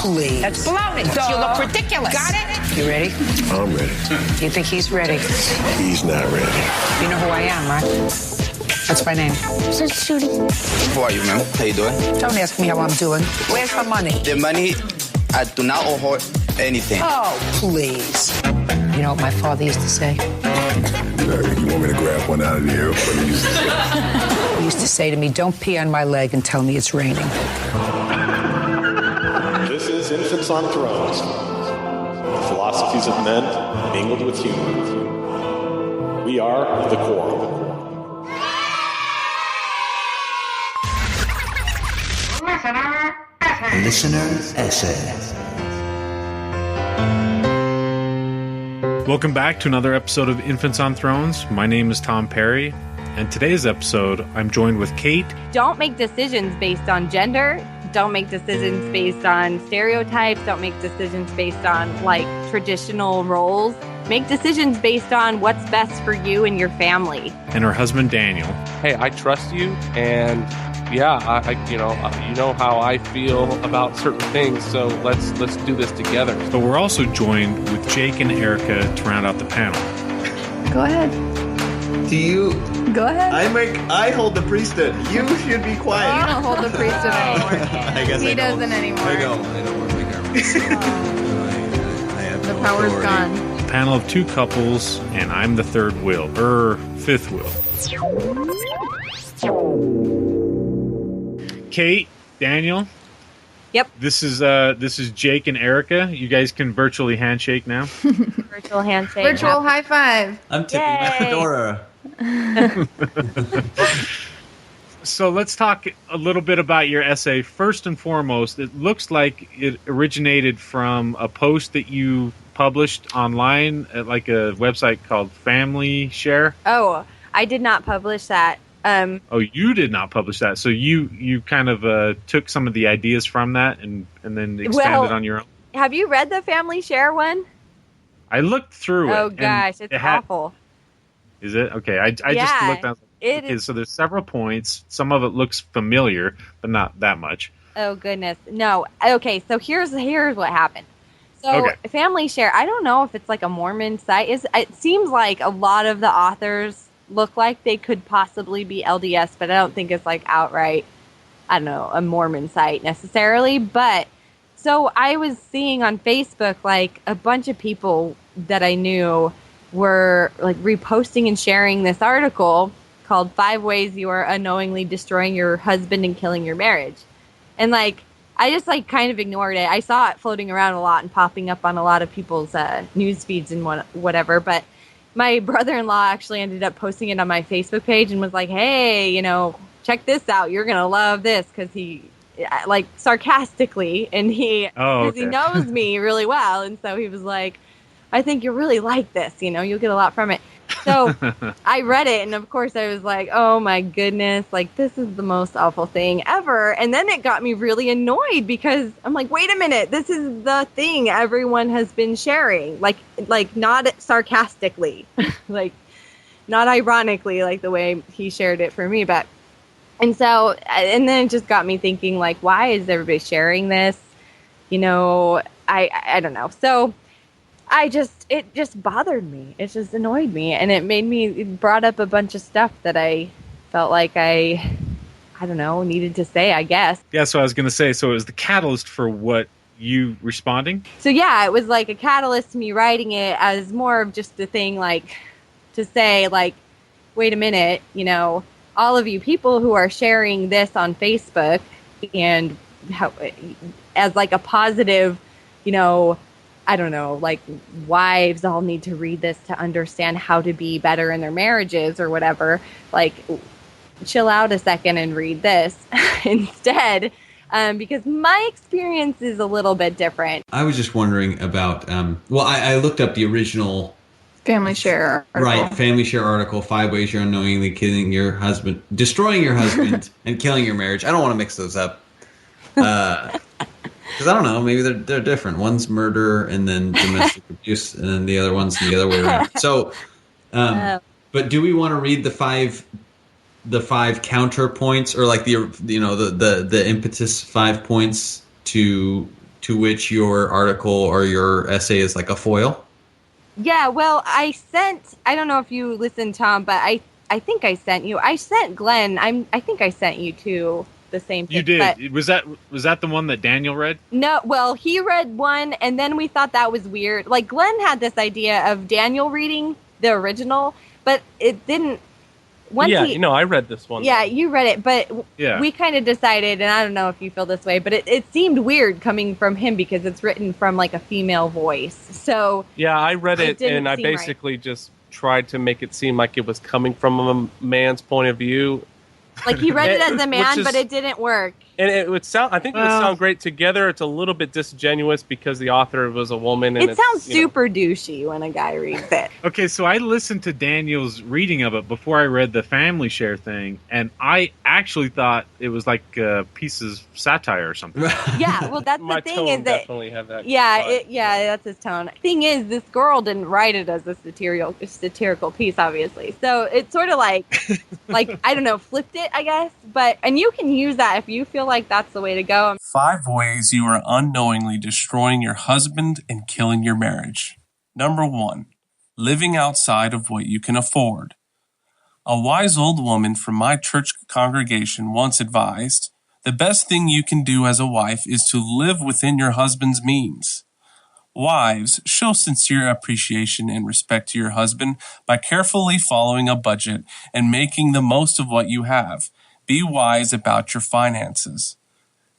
please. That's baloney. You look ridiculous. Got it? You ready? I'm ready. You think he's ready? He's not ready. You know who I am, right? That's my name. Just shooting. Who are you, ma'am? How you doing? Don't ask me how I'm doing. Where's my money? The money, I do not owe her anything. Oh, please. You know what my father used to say? You want me to grab one out of the air? What he used to say? He used to say to me, don't pee on my leg and tell me it's raining. This is Infants on Thrones. The philosophies of men mingled with humor. We are the core. Listener Essay. Welcome back to another episode of Infants on Thrones. My name is Tom Perry, and today's episode, I'm joined with Cate. Don't make decisions based on gender. Don't make decisions based on stereotypes. Don't make decisions based on, traditional roles. Make decisions based on what's best for you and your family. And her husband, Daniel. Hey, I trust you, and yeah, you know how I feel about certain things, so let's do this together. But we're also joined with Jake and Erica to round out the panel. Go ahead. Do you? Go ahead. I hold the priesthood. You should be quiet. You don't hold the priesthood anymore. I guess he I don't. doesn't anymore. I don't wear my garments. So I have the no power's authority. gone. A panel of two couples, and I'm the third wheel, fifth wheel. Cate, Daniel. Yep. This is Jake and Erica. You guys can virtually handshake now. Virtual handshake. Virtual high five. I'm tipping my fedora. So let's talk a little bit about your essay. First and foremost, it looks like it originated from a post that you published online at a website called Family Share. Oh, I did not publish that. Oh, you did not publish that. So you kind of took some of the ideas from that and then expanded on your own. Have you read the Family Share one? I looked through it. Oh gosh, it's awful. Is it? Okay, I just looked at it. Okay, so there's several points. Some of it looks familiar, but not that much. Oh goodness, no. Okay, so here's what happened. So Family Share, I don't know if it's like a Mormon site. It seems like a lot of the authors look like they could possibly be LDS, but I don't think it's outright, I don't know, a Mormon site necessarily. But so I was seeing on Facebook a bunch of people that I knew were reposting and sharing this article called 5 Ways You Are Unknowingly Destroying Your Husband and Killing Your Marriage. And I just kind of ignored it. I saw it floating around a lot and popping up on a lot of people's news feeds and whatever. But my brother-in-law actually ended up posting it on my Facebook page and was like, hey, check this out. You're going to love this, because he, sarcastically, and he knows me really well. And so he was like, I think you'll really like this. You'll get a lot from it. So I read it, and of course I was like, oh my goodness, this is the most awful thing ever. And then it got me really annoyed, because I'm like, wait a minute, this is the thing everyone has been sharing. Not sarcastically, not ironically, the way he shared it for me. But, and then it just got me thinking, why is everybody sharing this? I don't know. So it just bothered me. It just annoyed me. And it brought up a bunch of stuff that I felt like I don't know, needed to say, I guess. Yeah, so I was going to say, so it was the catalyst for what you responding? So yeah, it was like a catalyst to me writing it as more of just a thing, to say, wait a minute, all of you people who are sharing this on Facebook and as a positive, I don't know, wives all need to read this to understand how to be better in their marriages or whatever. Chill out a second and read this instead, because my experience is a little bit different. I was just wondering about, I looked up the original Family Share article. Right, Family Share article, 5 Ways You're Unknowingly Destroying Your Husband and Killing Your Marriage. I don't want to mix those up. Because I don't know, maybe they're different. One's murder and then domestic abuse, and then the other one's the other way around. So, but do we want to read the five counterpoints, or the impetus 5 points to to which your article or your essay is like a foil? Yeah, well, I don't know if you listened, Tom, but I think I sent you. I sent Glenn. I think I sent you too the same thing. You did. But Was that the one that Daniel read? no, well, he read one, and then we thought that was weird. Like, Glenn had this idea of Daniel reading the original, but it didn't. I read this one. Yeah, you read it, but Yeah. we kind of decided, and I don't know if you feel this way, but it seemed weird coming from him because it's written from like a female voice. So yeah, I read it didn't and I seem basically just tried to make it seem like it was coming from a man's point of view. like he read it as a Which man, is- but it didn't work. And it would sound. I think it would sound great together. It's a little bit disingenuous because the author was a woman. And It sounds super douchey when a guy reads it. Okay, so I listened to Daniel's reading of it before I read the family share thing, and I actually thought it was like a piece of satire or something. Yeah, well, that's My the thing tone is that. definitely had that. Yeah, vibe. that's his tone. Thing is, this girl didn't write it as a satirical piece, obviously. So it's sort of like I don't know, flipped it, I guess. And you can use that if you feel like that's the way to go. 5 ways you are unknowingly destroying your husband and killing your marriage. Number 1, living outside of what you can afford. A wise old woman from my church congregation once advised, the best thing you can do as a wife is to live within your husband's means. Wives, show sincere appreciation and respect to your husband by carefully following a budget and making the most of what you have. Be wise about your finances.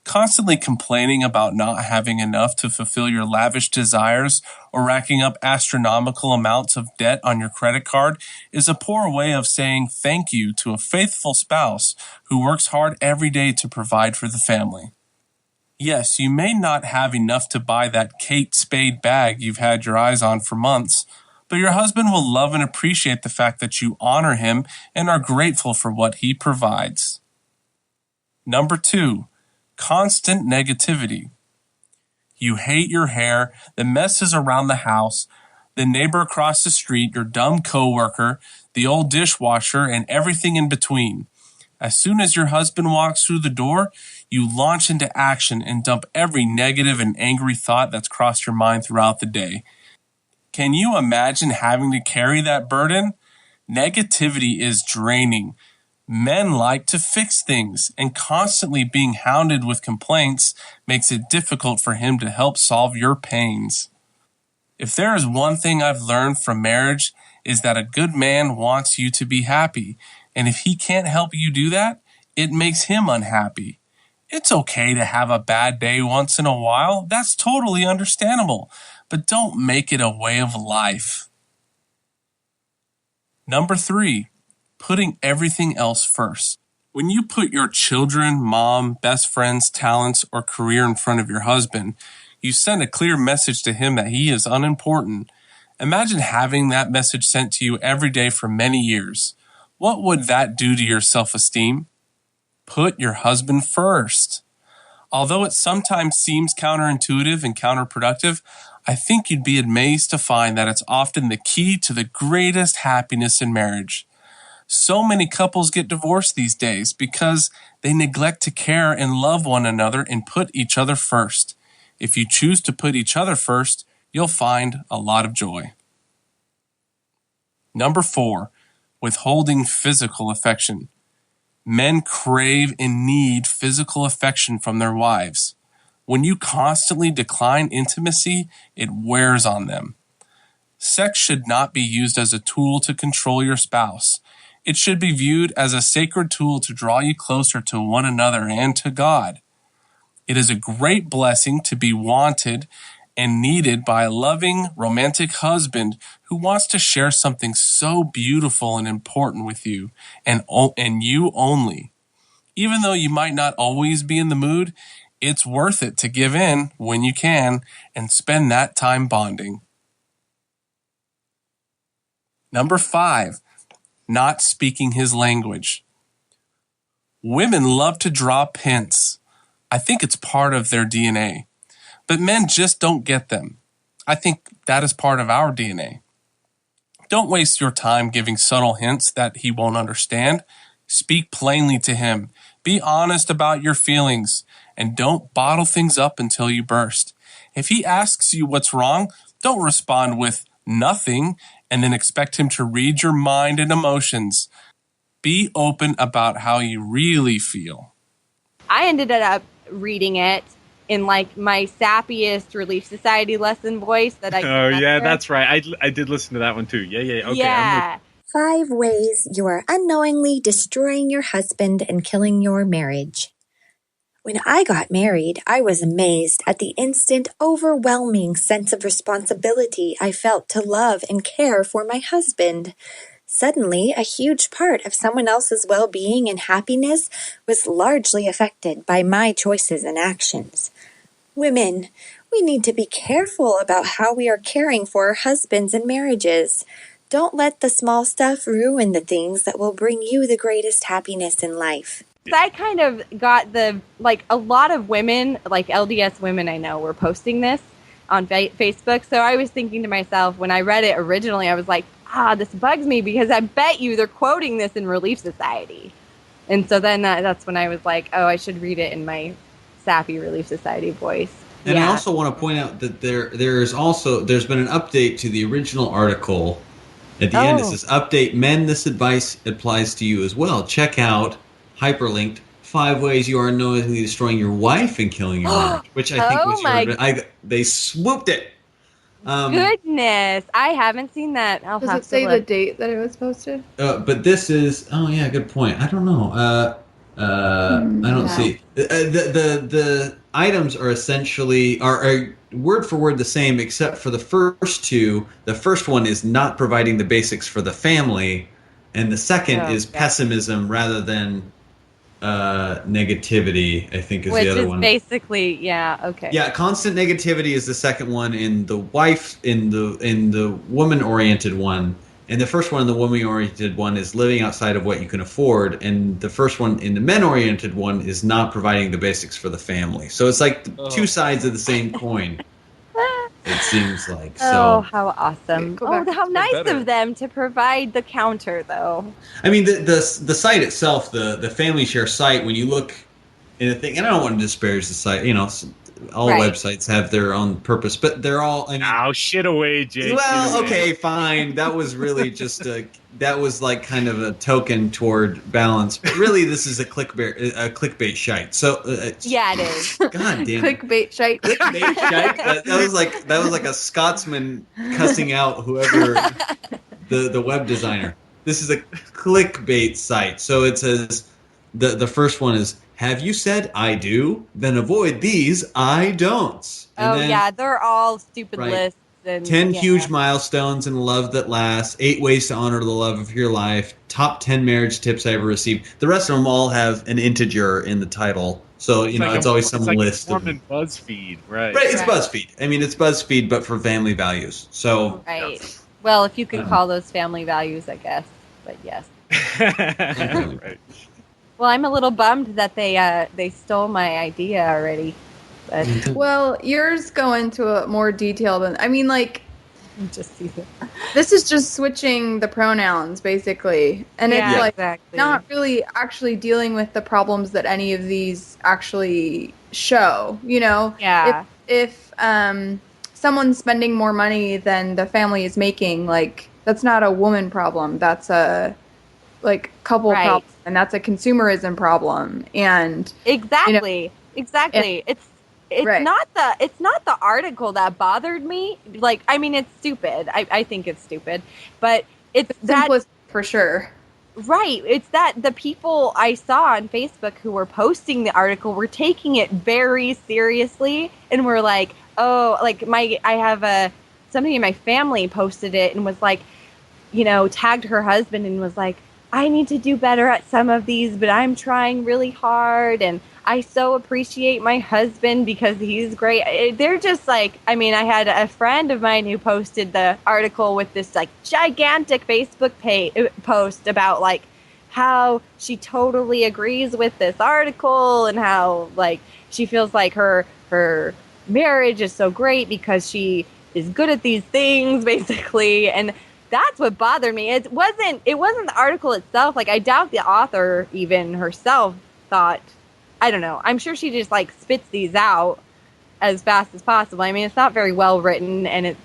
Constantly complaining about not having enough to fulfill your lavish desires or racking up astronomical amounts of debt on your credit card is a poor way of saying thank you to a faithful spouse who works hard every day to provide for the family. Yes, you may not have enough to buy that Kate Spade bag you've had your eyes on for months, but your husband will love and appreciate the fact that you honor him and are grateful for what he provides. Number 2. Constant negativity. You hate your hair, the messes around the house, the neighbor across the street, your dumb coworker, the old dishwasher, and everything in between. As soon as your husband walks through the door, you launch into action and dump every negative and angry thought that's crossed your mind throughout the day. Can you imagine having to carry that burden? Negativity is draining. Men like to fix things, and constantly being hounded with complaints makes it difficult for him to help solve your pains. If there is one thing I've learned from marriage, is that a good man wants you to be happy, and if he can't help you do that, it makes him unhappy. It's okay to have a bad day once in a while, that's totally understandable, but don't make it a way of life. Number 3. Putting everything else first. When you put your children, mom, best friends, talents, or career in front of your husband, you send a clear message to him that he is unimportant. Imagine having that message sent to you every day for many years. What would that do to your self-esteem? Put your husband first. Although it sometimes seems counterintuitive and counterproductive, I think you'd be amazed to find that it's often the key to the greatest happiness in marriage. So many couples get divorced these days because they neglect to care and love one another and put each other first. If you choose to put each other first, you'll find a lot of joy. Number 4, withholding physical affection. Men crave and need physical affection from their wives. When you constantly decline intimacy, it wears on them. Sex should not be used as a tool to control your spouse. It should be viewed as a sacred tool to draw you closer to one another and to God. It is a great blessing to be wanted and needed by a loving, romantic husband who wants to share something so beautiful and important with you, and you only. Even though you might not always be in the mood, it's worth it to give in when you can and spend that time bonding. Number 5. Not speaking his language. Women love to drop hints. I think it's part of their DNA. But men just don't get them. I think that is part of our DNA. Don't waste your time giving subtle hints that he won't understand. Speak plainly to him. Be honest about your feelings and don't bottle things up until you burst. If he asks you what's wrong, don't respond with nothing and then expect him to read your mind and emotions. Be open about how you really feel. I ended up reading it in like my sappiest Relief Society lesson voice that I. Oh yeah, that's right. I did listen to that one too. Yeah. Okay. Yeah. 5 ways you are unknowingly destroying your husband and killing your marriage. When I got married, I was amazed at the instant, overwhelming sense of responsibility I felt to love and care for my husband. Suddenly, a huge part of someone else's well-being and happiness was largely affected by my choices and actions. Women, we need to be careful about how we are caring for our husbands and marriages. Don't let the small stuff ruin the things that will bring you the greatest happiness in life. I kind of got a lot of women, like LDS women I know, were posting this on Facebook. So I was thinking to myself, when I read it originally, I was like, this bugs me because I bet you they're quoting this in Relief Society. And so then that's when I was like, I should read it in my sappy Relief Society voice. And I also want to point out that there's been an update to the original article. At the end, it says, update men, this advice applies to you as well. Check out, hyperlinked, 5 ways you are unknowingly destroying your wife and killing your marriage, which I think was they swooped it. Goodness, I haven't seen that. Does it say the date that it was posted? But this is, good point. I don't know. I don't see. The items are essentially are word for word the same, except for the first two. The first one is not providing the basics for the family, and the second is pessimism rather than negativity. I think is the other one. Which is basically, okay. Yeah, constant negativity is the second one in the wife in the woman-oriented one. And the first one in the woman-oriented one is living outside of what you can afford, and the first one in the men-oriented one is not providing the basics for the family. So it's like two sides of the same coin. It seems like. So. How awesome! How nice of them to provide the counter, though. I mean, the site itself, the family share site. When you look in a thing, and I don't want to disparage the site. All websites have their own purpose, but they're all. Shit away, Jake. Well, okay, fine. That was really just that was like kind of a token toward balance. But really, this is a clickbait shite. So it is. God damn it. Clickbait shite. Clickbait shite. That was like a Scotsman cussing out whoever the web designer. This is a clickbait site. So it says the first one is, have you said I do? Then avoid these I don'ts. And they're all stupid lists. And 10 huge milestones in love that lasts, 8 ways to honor the love of your life, top 10 marriage tips I ever received. The rest of them all have an integer in the title. So, it's always some list. It's like BuzzFeed, right? Right, it's BuzzFeed. I mean, it's BuzzFeed, but for family values. So, right. Well, if you could call those family values, I guess. But yes. Right. Well, I'm a little bummed that they stole my idea already. But. Well, yours go into a more detail than just see that. This is just switching the pronouns basically, and it's not really actually dealing with the problems that any of these actually show. Yeah. If someone's spending more money than the family is making, that's not a woman problem. That's a couple problem, and that's a consumerism problem. And exactly. And, it's not the article that bothered me. It's stupid. I think it's stupid, but it's that for sure. Right. It's that the people I saw on Facebook who were posting the article were taking it very seriously and were like, I have somebody in my family posted it and was like, tagged her husband and was like, I need to do better at some of these, but I'm trying really hard, and I so appreciate my husband because he's great. They're just I had a friend of mine who posted the article with this gigantic Facebook post about how she totally agrees with this article and how she feels like her marriage is so great because she is good at these things, basically. And that's what bothered me. It wasn't the article itself. I doubt the author even herself thought I don't know. I'm sure she just like spits these out as fast as possible. I mean, it's not very well written, and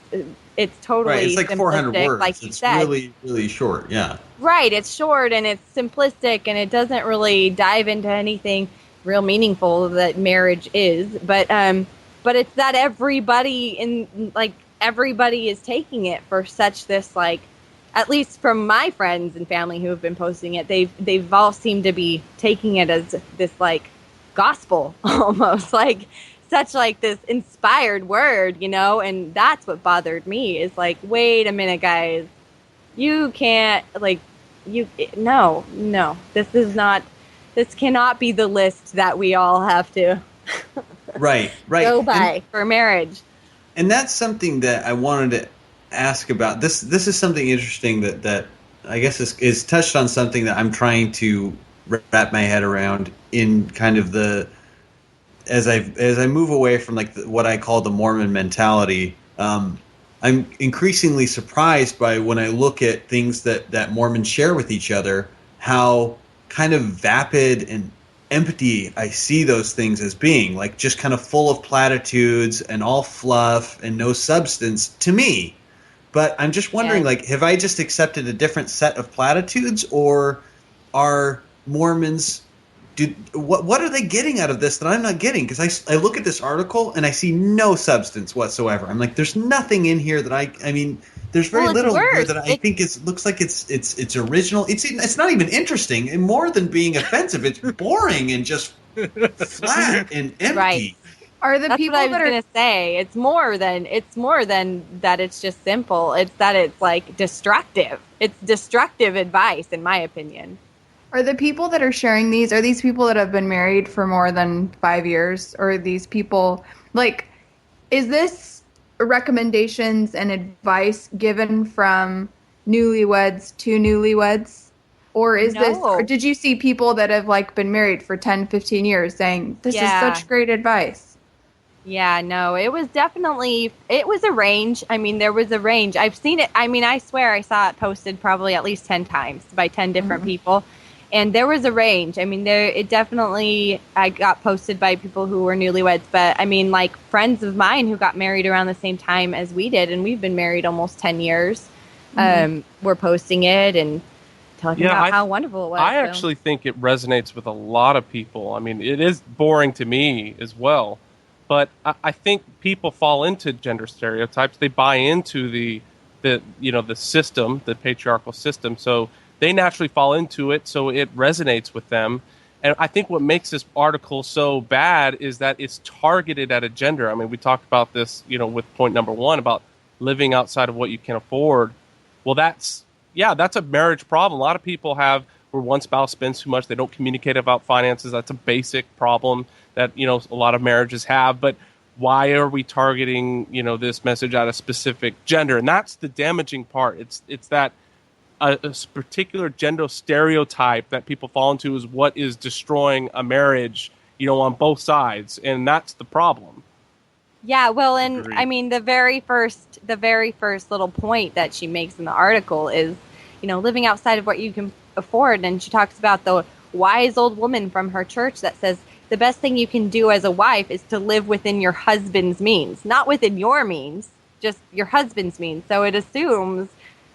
it's totally right. It's like 400 words. like you it's said. Really, really short. Yeah. Right. It's short and it's simplistic, and it doesn't really dive into anything real meaningful that marriage is. But it's that everybody is taking it for such this, like, at least from my friends and family who have been posting it, they've all seemed to be taking it as this like gospel almost, like such like this inspired word, and that's what bothered me is like, wait a minute, guys, you can't no, this cannot be the list that we all have to right go by for marriage. And that's something that I wanted to ask about. This is something interesting that I guess is touched on something that I'm trying to wrap my head around in kind of as I move away from like what I call the Mormon mentality. I'm increasingly surprised by when I look at things that Mormons share with each other, how kind of vapid and empty I see those things as being, like just kind of full of platitudes and all fluff and no substance to me. But I'm just wondering, like, have I just accepted a different set of platitudes, or are Mormons what are they getting out of this that I'm not getting? Because I look at this article and I see no substance whatsoever. I'm like, there's nothing in here that I mean, there's very little here that I think looks like it's original. It's not even interesting, and more than being offensive, it's boring and just flat and empty. Right. Are the people what I was going to say? It's more than that. It's just simple. It's that it's like destructive. It's destructive advice, in my opinion. Are the people that are sharing these, are these people that have been married for more than 5 years? Or are these people, like, is this recommendations and advice given from newlyweds to newlyweds? Or is this, or did you see people that have, like, been married for 10, 15 years saying, this is such great advice? Yeah, no, it was a range. I mean, there was a range. I've seen it. I mean, I swear I saw it posted probably at least 10 times by 10 different people. And there was a range. I mean, I got posted by people who were newlyweds, but I mean, like friends of mine who got married around the same time as we did, and we've been married almost 10 years, were posting it and talking about how wonderful it was. I actually think it resonates with a lot of people. I mean, it is boring to me as well, but I think people fall into gender stereotypes. They buy into the system, the patriarchal system. So they naturally fall into it, so it resonates with them. And I think what makes this article so bad is that it's targeted at a gender. I mean, we talked about this, with point number 1 about living outside of what you can afford. Well, that's a marriage problem. A lot of people where one spouse spends too much, they don't communicate about finances. That's a basic problem that, a lot of marriages have. But why are we targeting, this message at a specific gender? And that's the damaging part. It's that a particular gender stereotype that people fall into is what is destroying a marriage, on both sides, and that's the problem. Yeah, well, and agreed. I mean, the very first little point that she makes in the article is, living outside of what you can afford, and she talks about the wise old woman from her church that says the best thing you can do as a wife is to live within your husband's means, not within your means, just your husband's means. So it assumes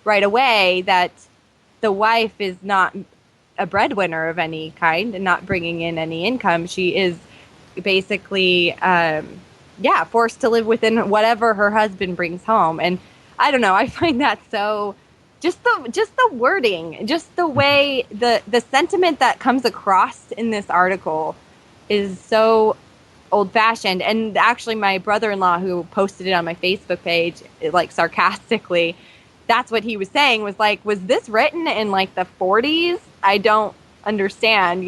right away that the wife is not a breadwinner of any kind and not bringing in any income. She is basically, forced to live within whatever her husband brings home. And I don't know, I find that so, just the wording, just the way, the sentiment that comes across in this article is so old-fashioned. And actually my brother-in-law, who posted it on my Facebook page, like sarcastically, that's what he was saying, was like, was this written in like the 40s? I don't understand,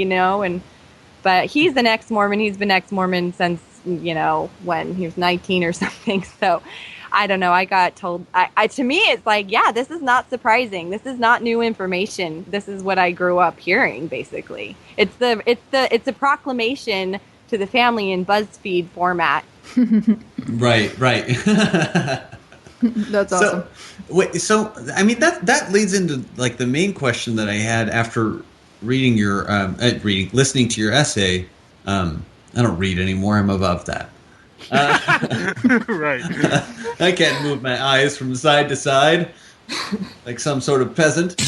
but he's an ex-Mormon. He's been ex-Mormon since, when he was 19 or something. So I don't know. I got told, to me, it's like, this is not surprising. This is not new information. This is what I grew up hearing, basically. It's a proclamation to the family in BuzzFeed format. Right. That's awesome. So I mean that leads into like the main question that I had after reading listening to your essay. I don't read anymore. I'm above that. Right. I can't move my eyes from side to side like some sort of peasant.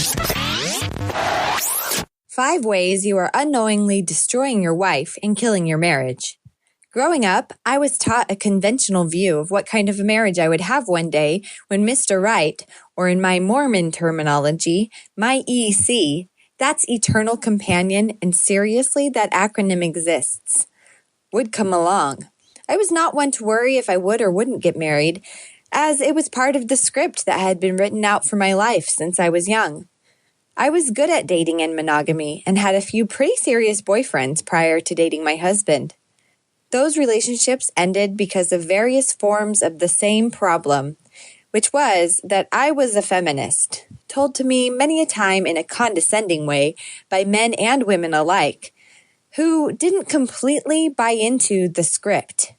5 ways you are unknowingly destroying your wife and killing your marriage. Growing up, I was taught a conventional view of what kind of a marriage I would have one day when Mr. Right, or in my Mormon terminology, my EC, that's eternal companion, and seriously, that acronym exists, would come along. I was not one to worry if I would or wouldn't get married, as it was part of the script that had been written out for my life since I was young. I was good at dating and monogamy and had a few pretty serious boyfriends prior to dating my husband. Those relationships ended because of various forms of the same problem, which was that I was a feminist, told to me many a time in a condescending way by men and women alike, who didn't completely buy into the script.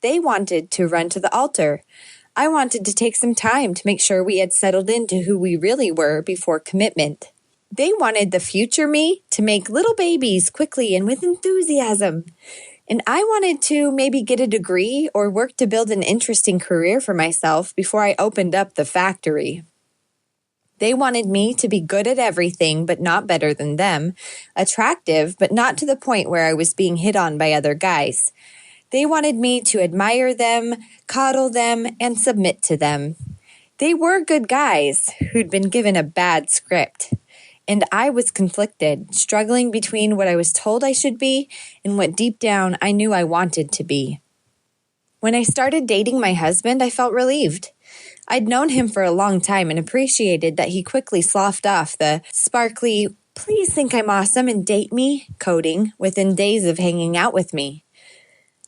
They wanted to run to the altar. I wanted to take some time to make sure we had settled into who we really were before commitment. They wanted the future me to make little babies quickly and with enthusiasm. And I wanted to maybe get a degree or work to build an interesting career for myself before I opened up the factory. They wanted me to be good at everything but not better than them, attractive but not to the point where I was being hit on by other guys. They wanted me to admire them, coddle them, and submit to them. They were good guys who'd been given a bad script. And I was conflicted, struggling between what I was told I should be and what deep down I knew I wanted to be. When I started dating my husband, I felt relieved. I'd known him for a long time and appreciated that he quickly sloughed off the sparkly, "please think I'm awesome and date me" coding within days of hanging out with me.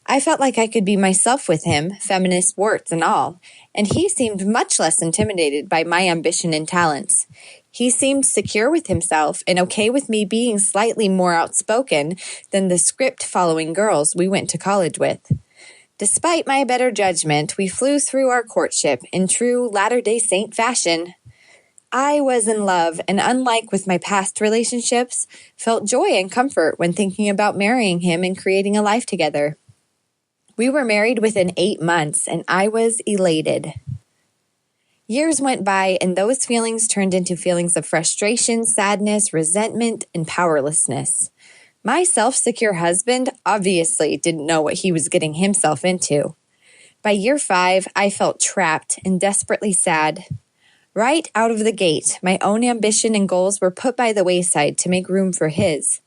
I felt like I could be myself with him, feminist warts and all, and he seemed much less intimidated by my ambition and talents. He seemed secure with himself and okay with me being slightly more outspoken than the script-following girls we went to college with. Despite my better judgment, we flew through our courtship in true Latter-day Saint fashion. I was in love, and unlike with my past relationships, felt joy and comfort when thinking about marrying him and creating a life together. We were married within 8 months, and I was elated. Years went by, and those feelings turned into feelings of frustration, sadness, resentment, and powerlessness. My self-secure husband obviously didn't know what he was getting himself into. By year 5, I felt trapped and desperately sad. Right out of the gate, my own ambition and goals were put by the wayside to make room for his.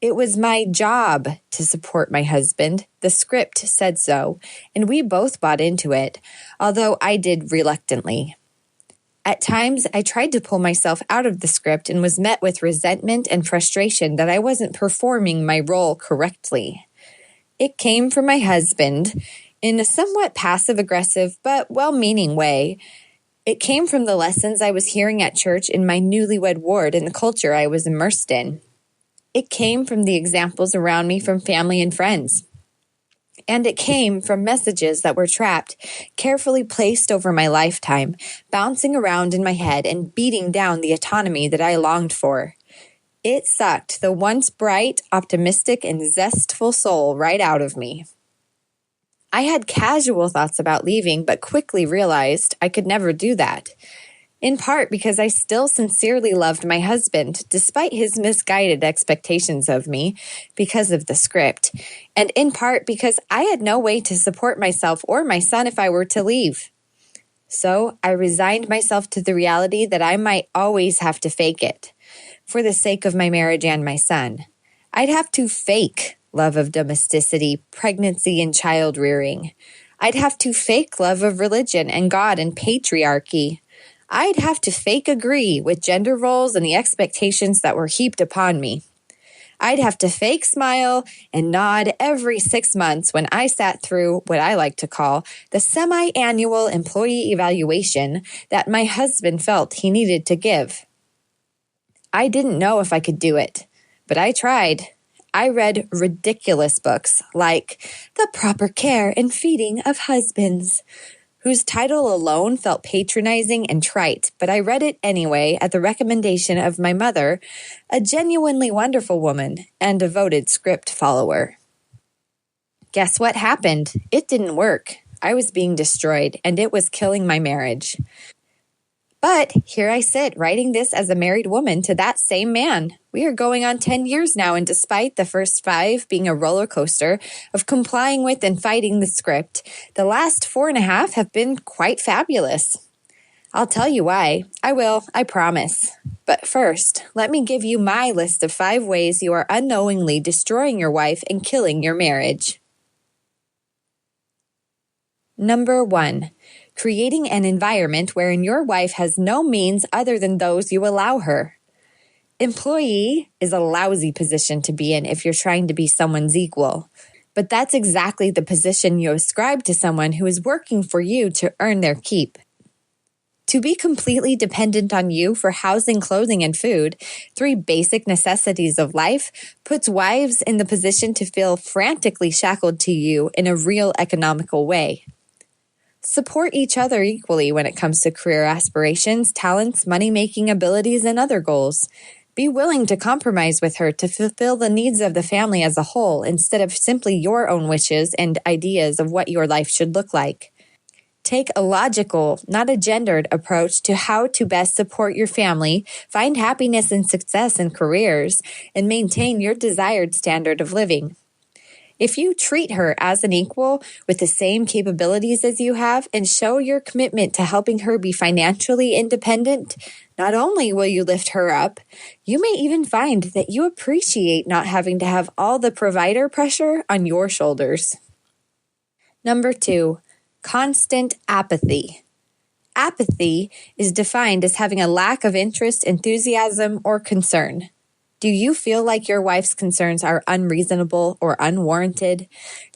It was my job to support my husband. The script said so, and we both bought into it, although I did reluctantly. At times, I tried to pull myself out of the script and was met with resentment and frustration that I wasn't performing my role correctly. It came from my husband in a somewhat passive-aggressive but well-meaning way. It came from the lessons I was hearing at church in my newlywed ward and the culture I was immersed in. It came from the examples around me from family and friends. And it came from messages that were trapped, carefully placed over my lifetime, bouncing around in my head and beating down the autonomy that I longed for. It sucked the once bright, optimistic, and zestful soul right out of me. I had casual thoughts about leaving, but quickly realized I could never do that. In part because I still sincerely loved my husband, despite his misguided expectations of me because of the script, and in part because I had no way to support myself or my son if I were to leave. So I resigned myself to the reality that I might always have to fake it, for the sake of my marriage and my son. I'd have to fake love of domesticity, pregnancy, and child rearing. I'd have to fake love of religion and God and patriarchy. I'd have to fake agree with gender roles and the expectations that were heaped upon me. I'd have to fake smile and nod every 6 months when I sat through what I like to call the semi-annual employee evaluation that my husband felt he needed to give. I didn't know if I could do it, but I tried. I read ridiculous books like The Proper Care and Feeding of Husbands, whose title alone felt patronizing and trite, but I read it anyway at the recommendation of my mother, a genuinely wonderful woman and devoted script follower. Guess what happened? It didn't work. I was being destroyed, and it was killing my marriage. But here I sit, writing this as a married woman to that same man. We are going on 10 years now, and despite the first 5 being a roller coaster of complying with and fighting the script, the last 4.5 have been quite fabulous. I'll tell you why. I will, I promise. But first, let me give you my list of 5 ways you are unknowingly destroying your wife and killing your marriage. Number 1. Creating an environment wherein your wife has no means other than those you allow her. Employee is a lousy position to be in if you're trying to be someone's equal. But that's exactly the position you ascribe to someone who is working for you to earn their keep. To be completely dependent on you for housing, clothing, and food, 3 basic necessities of life, puts wives in the position to feel frantically shackled to you in a real economical way. Support each other equally when it comes to career aspirations, talents, money-making abilities, and other goals. Be willing to compromise with her to fulfill the needs of the family as a whole instead of simply your own wishes and ideas of what your life should look like. Take a logical, not a gendered approach to how to best support your family, find happiness and success in careers, and maintain your desired standard of living. If you treat her as an equal with the same capabilities as you have and show your commitment to helping her be financially independent, not only will you lift her up, you may even find that you appreciate not having to have all the provider pressure on your shoulders. Number 2, constant apathy. Apathy is defined as having a lack of interest, enthusiasm, or concern. Do you feel like your wife's concerns are unreasonable or unwarranted?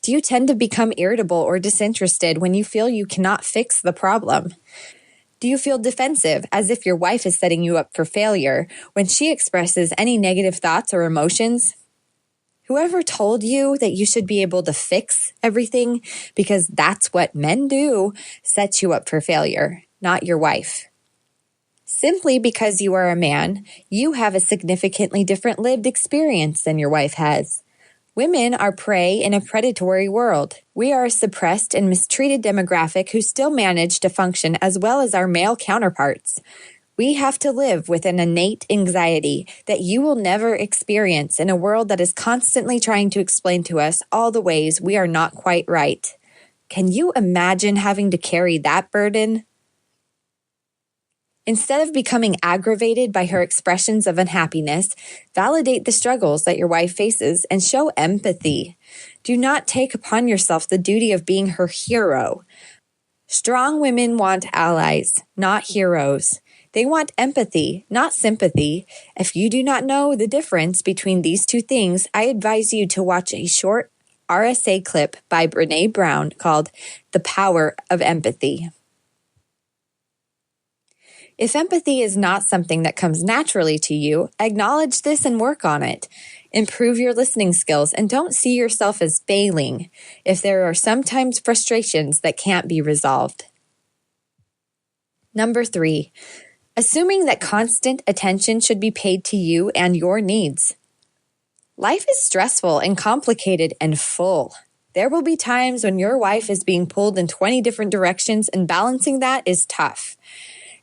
Do you tend to become irritable or disinterested when you feel you cannot fix the problem? Do you feel defensive, as if your wife is setting you up for failure when she expresses any negative thoughts or emotions? Whoever told you that you should be able to fix everything because that's what men do sets you up for failure, not your wife. Simply because you are a man, you have a significantly different lived experience than your wife has. Women are prey in a predatory world. We are a suppressed and mistreated demographic who still manage to function as well as our male counterparts. We have to live with an innate anxiety that you will never experience in a world that is constantly trying to explain to us all the ways we are not quite right. Can you imagine having to carry that burden? Instead of becoming aggravated by her expressions of unhappiness, validate the struggles that your wife faces and show empathy. Do not take upon yourself the duty of being her hero. Strong women want allies, not heroes. They want empathy, not sympathy. If you do not know the difference between these 2 things, I advise you to watch a short RSA clip by Brené Brown called The Power of Empathy. If empathy is not something that comes naturally to you, acknowledge this and work on it. Improve your listening skills and don't see yourself as failing if there are sometimes frustrations that can't be resolved. Number 3, assuming that constant attention should be paid to you and your needs. Life is stressful and complicated and full. There will be times when your wife is being pulled in 20 different directions, and balancing that is tough.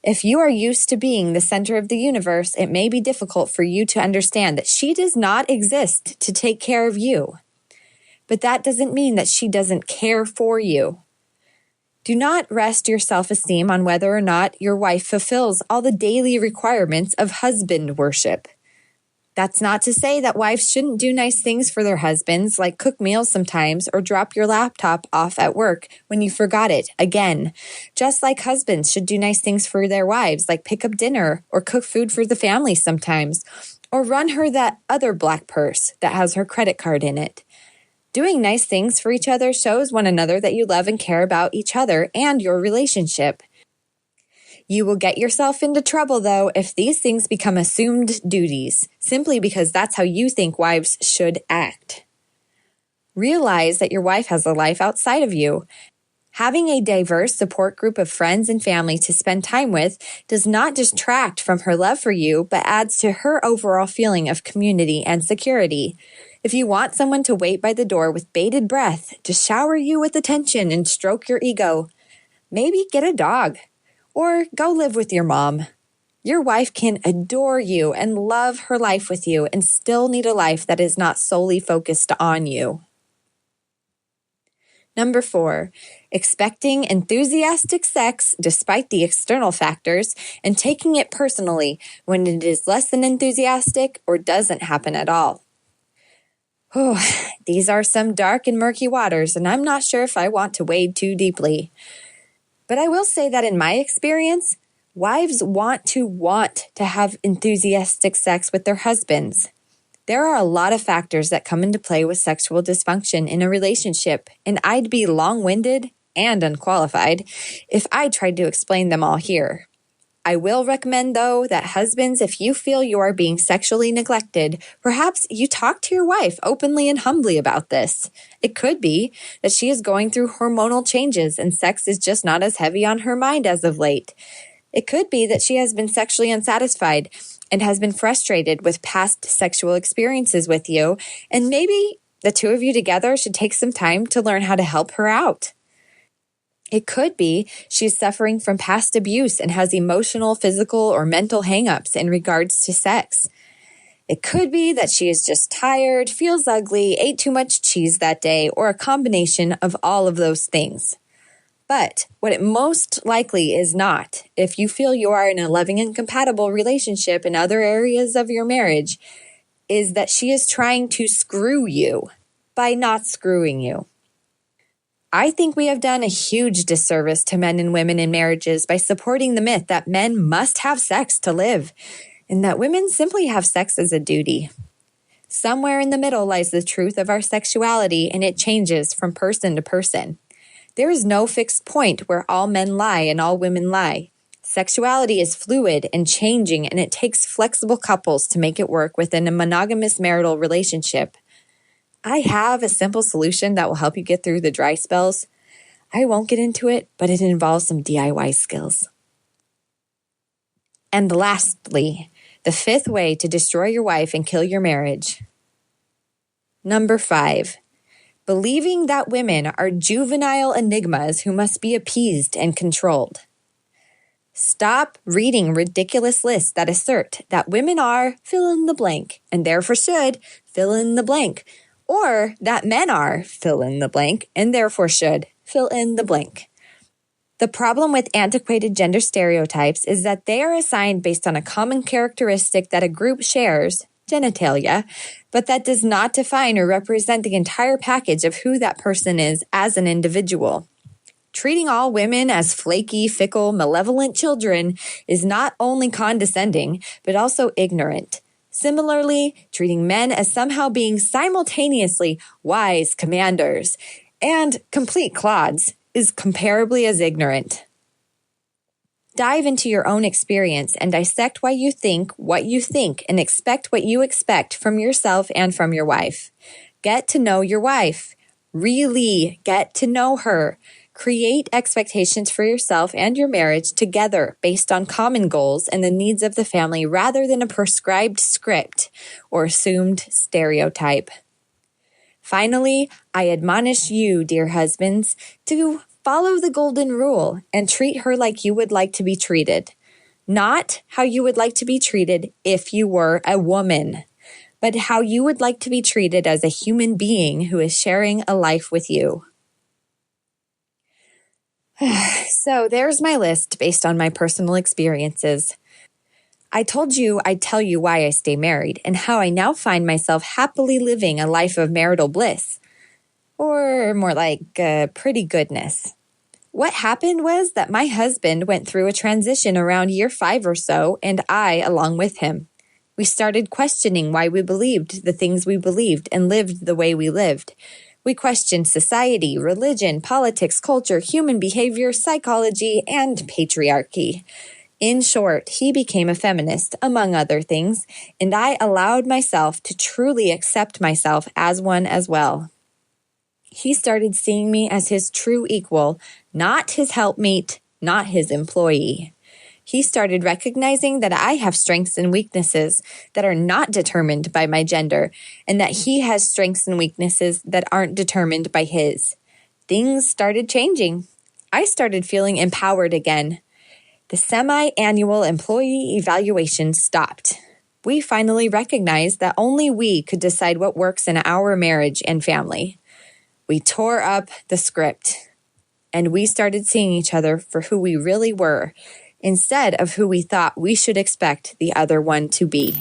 If you are used to being the center of the universe, it may be difficult for you to understand that she does not exist to take care of you. But that doesn't mean that she doesn't care for you. Do not rest your self-esteem on whether or not your wife fulfills all the daily requirements of husband worship. That's not to say that wives shouldn't do nice things for their husbands, like cook meals sometimes or drop your laptop off at work when you forgot it again. Just like husbands should do nice things for their wives, like pick up dinner or cook food for the family sometimes, or run her that other black purse that has her credit card in it. Doing nice things for each other shows one another that you love and care about each other and your relationship. You will get yourself into trouble, though, if these things become assumed duties, simply because that's how you think wives should act. Realize that your wife has a life outside of you. Having a diverse support group of friends and family to spend time with does not distract from her love for you, but adds to her overall feeling of community and security. If you want someone to wait by the door with bated breath to shower you with attention and stroke your ego, maybe get a dog or go live with your mom. Your wife can adore you and love her life with you and still need a life that is not solely focused on you. Number 4, expecting enthusiastic sex despite the external factors and taking it personally when it is less than enthusiastic or doesn't happen at all. These are some dark and murky waters, and I'm not sure if I want to wade too deeply. But I will say that in my experience, wives want to have enthusiastic sex with their husbands. There are a lot of factors that come into play with sexual dysfunction in a relationship, and I'd be long-winded and unqualified if I tried to explain them all here. I will recommend, though, that husbands, if you feel you are being sexually neglected, perhaps you talk to your wife openly and humbly about this. It could be that she is going through hormonal changes and sex is just not as heavy on her mind as of late. It could be that she has been sexually unsatisfied and has been frustrated with past sexual experiences with you, and maybe the two of you together should take some time to learn how to help her out. It could be she's suffering from past abuse and has emotional, physical, or mental hang-ups in regards to sex. It could be that she is just tired, feels ugly, ate too much cheese that day, or a combination of all of those things. But what it most likely is not, if you feel you are in a loving and compatible relationship in other areas of your marriage, is that she is trying to screw you by not screwing you. I think we have done a huge disservice to men and women in marriages by supporting the myth that men must have sex to live, and that women simply have sex as a duty. Somewhere in the middle lies the truth of our sexuality, and it changes from person to person. There is no fixed point where all men lie and all women lie. Sexuality is fluid and changing, and it takes flexible couples to make it work within a monogamous marital relationship. I have a simple solution that will help you get through the dry spells. I won't get into it, but it involves some DIY skills. And lastly, the 5th way to destroy your wife and kill your marriage. Number 5. Believing that women are juvenile enigmas who must be appeased and controlled. Stop reading ridiculous lists that assert that women are fill in the blank and therefore should fill in the blank, or that men are fill in the blank and therefore should fill in the blank. The problem with antiquated gender stereotypes is that they are assigned based on a common characteristic that a group shares, genitalia, but that does not define or represent the entire package of who that person is as an individual. Treating all women as flaky, fickle, malevolent children is not only condescending, but also ignorant. Similarly, treating men as somehow being simultaneously wise commanders and complete clods is comparably as ignorant. Dive into your own experience and dissect why you think what you think and expect what you expect from yourself and from your wife. Get to know your wife. Really get to know her. Create expectations for yourself and your marriage together based on common goals and the needs of the family rather than a prescribed script or assumed stereotype. Finally, I admonish you, dear husbands, to follow the golden rule and treat her like you would like to be treated. Not how you would like to be treated if you were a woman, but how you would like to be treated as a human being who is sharing a life with you. So there's my list based on my personal experiences. I told you I'd tell you why I stay married and how I now find myself happily living a life of marital bliss. Or more like pretty goodness. What happened was that my husband went through a transition around year 5 or so, and I along with him. We started questioning why we believed the things we believed and lived the way we lived. We questioned society, religion, politics, culture, human behavior, psychology, and patriarchy. In short, he became a feminist, among other things, and I allowed myself to truly accept myself as one as well. He started seeing me as his true equal, not his helpmeet, not his employee. He started recognizing that I have strengths and weaknesses that are not determined by my gender, and that he has strengths and weaknesses that aren't determined by his. Things started changing. I started feeling empowered again. The semi-annual employee evaluation stopped. We finally recognized that only we could decide what works in our marriage and family. We tore up the script, and we started seeing each other for who we really were, instead of who we thought we should expect the other one to be.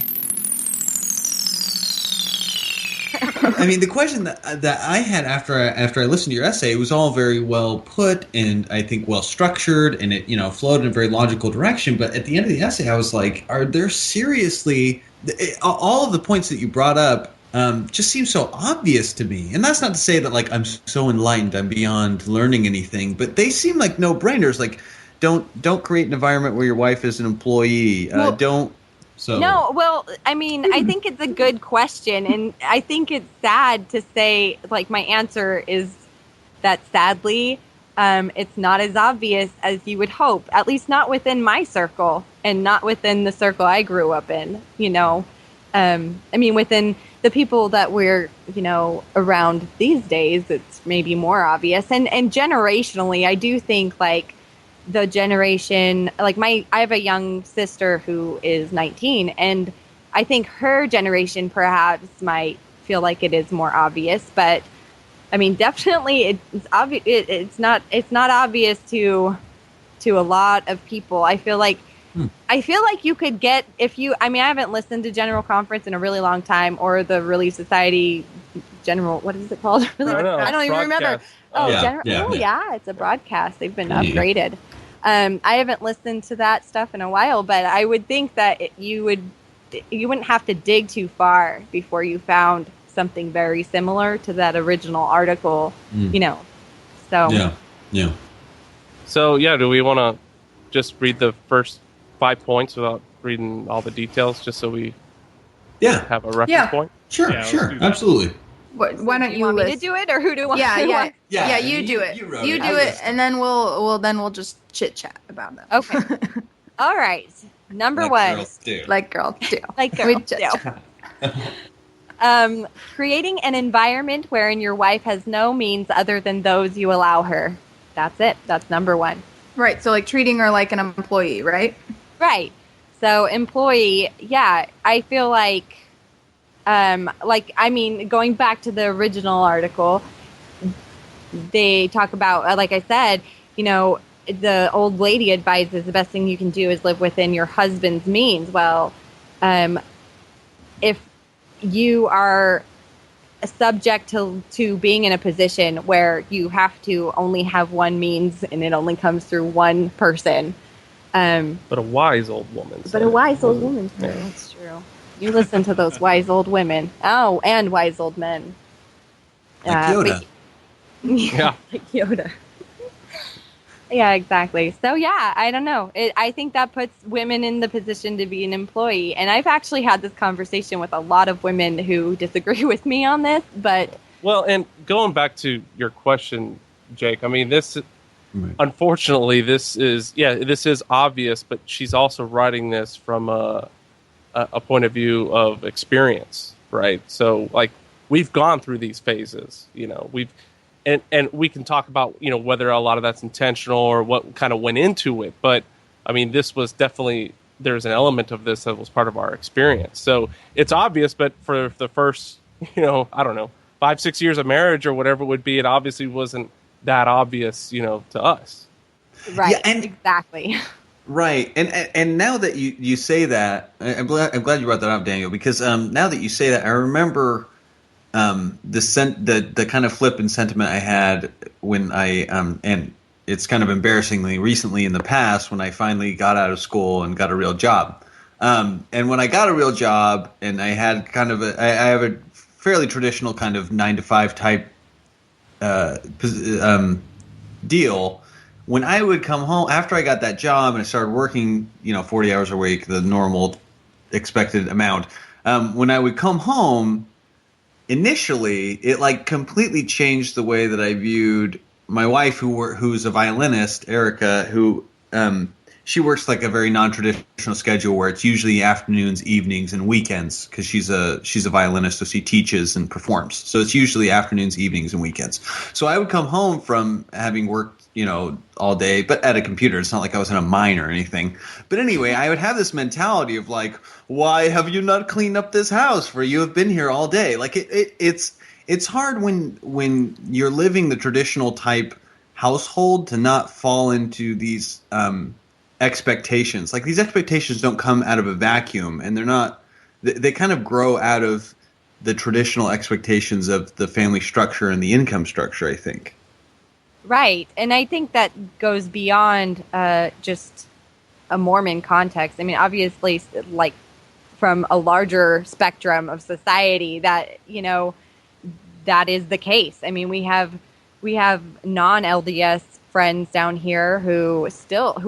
I mean, the question that I had after I listened to your essay, it was all very well put and I think well structured, and it flowed in a very logical direction. But at the end of the essay, I was like, are there seriously all of the points that you brought up just seem so obvious to me? And that's not to say that like I'm so enlightened, I'm beyond learning anything, but they seem like no brainers. Like, don't create an environment where your wife is an employee. No, well, I mean, I think it's a good question, and I think it's sad to say, like, my answer is that sadly, it's not as obvious as you would hope, at least not within my circle, and not within the circle I grew up in, I mean, within the people that we're, around these days, it's maybe more obvious, and generationally, I do think, like, the generation, like I have a young sister who is 19, and I think her generation perhaps might feel like it is more obvious, but I mean, definitely it's obvious. It's not obvious to a lot of people. I feel like you could get, I haven't listened to General Conference in a really long time, or the Relief Society General, what is it called? I don't even remember. Oh, yeah, it's a broadcast. They've been upgraded. I haven't listened to that stuff in a while, but I would think that you wouldn't have to dig too far before you found something very similar to that original article, So yeah. So do we want to just read the first 5 points without reading all the details, just so we have a reference point? Sure, absolutely. Why don't you want me to do it, or who do you want? Yeah, you do it. You do it, and then we'll just chit chat about them. Okay. All right. Number one. Like girls do. Like girls do. Creating an environment wherein your wife has no means other than those you allow her. That's it. That's number one. Right. So like treating her like an employee, right? Right. So employee, I feel like, going back to the original article, they talk about, like I said, the old lady advises the best thing you can do is live within your husband's means. Well, if you are subject to being in a position where you have to only have one means and it only comes through one person. But a wise old woman. Yeah. That's true. You listen to those wise old women. Oh, and wise old men. Like Yoda. Like Yoda. Yeah, exactly. So, I don't know. I think that puts women in the position to be an employee. And I've actually had this conversation with a lot of women who disagree with me on this. But well, and going back to your question, Jake, I mean, unfortunately, this is obvious, but she's also writing this from a point of view of experience, right? So, like, we've gone through these phases, and we can talk about, whether a lot of that's intentional or what kind of went into it. But, I mean, this was definitely, there's an element of this that was part of our experience. So it's obvious, but for the first, I don't know, 5-6 years of marriage or whatever it would be, it obviously wasn't that obvious, to us. Right, exactly. Right, and now that you say that, I'm glad you brought that up, Daniel, because now that you say that, I remember the kind of flippant sentiment I had when I and it's kind of embarrassingly recently in the past when I finally got out of school and got a real job. And when I got a real job and I had kind of I have a fairly traditional kind of 9-to-5 type deal. When I would come home after I got that job and I started working, 40 hours a week, the normal expected amount, when I would come home, initially it like completely changed the way that I viewed my wife, who's a violinist, Erica, who she works like a very non-traditional schedule where it's usually afternoons, evenings, and weekends because she's a violinist, so she teaches and performs. So it's usually afternoons, evenings, and weekends. So I would come home from having worked, all day, but at a computer. It's not like I was in a mine or anything. But anyway, I would have this mentality of like, why have you not cleaned up this house? For you have been here all day. Like it's hard when you're living the traditional type household to not fall into these expectations. Like these expectations don't come out of a vacuum, and they kind of grow out of the traditional expectations of the family structure and the income structure, I think. Right. And I think that goes beyond just a Mormon context. I mean, obviously, like from a larger spectrum of society that, that is the case. I mean, we have non-LDS friends down here who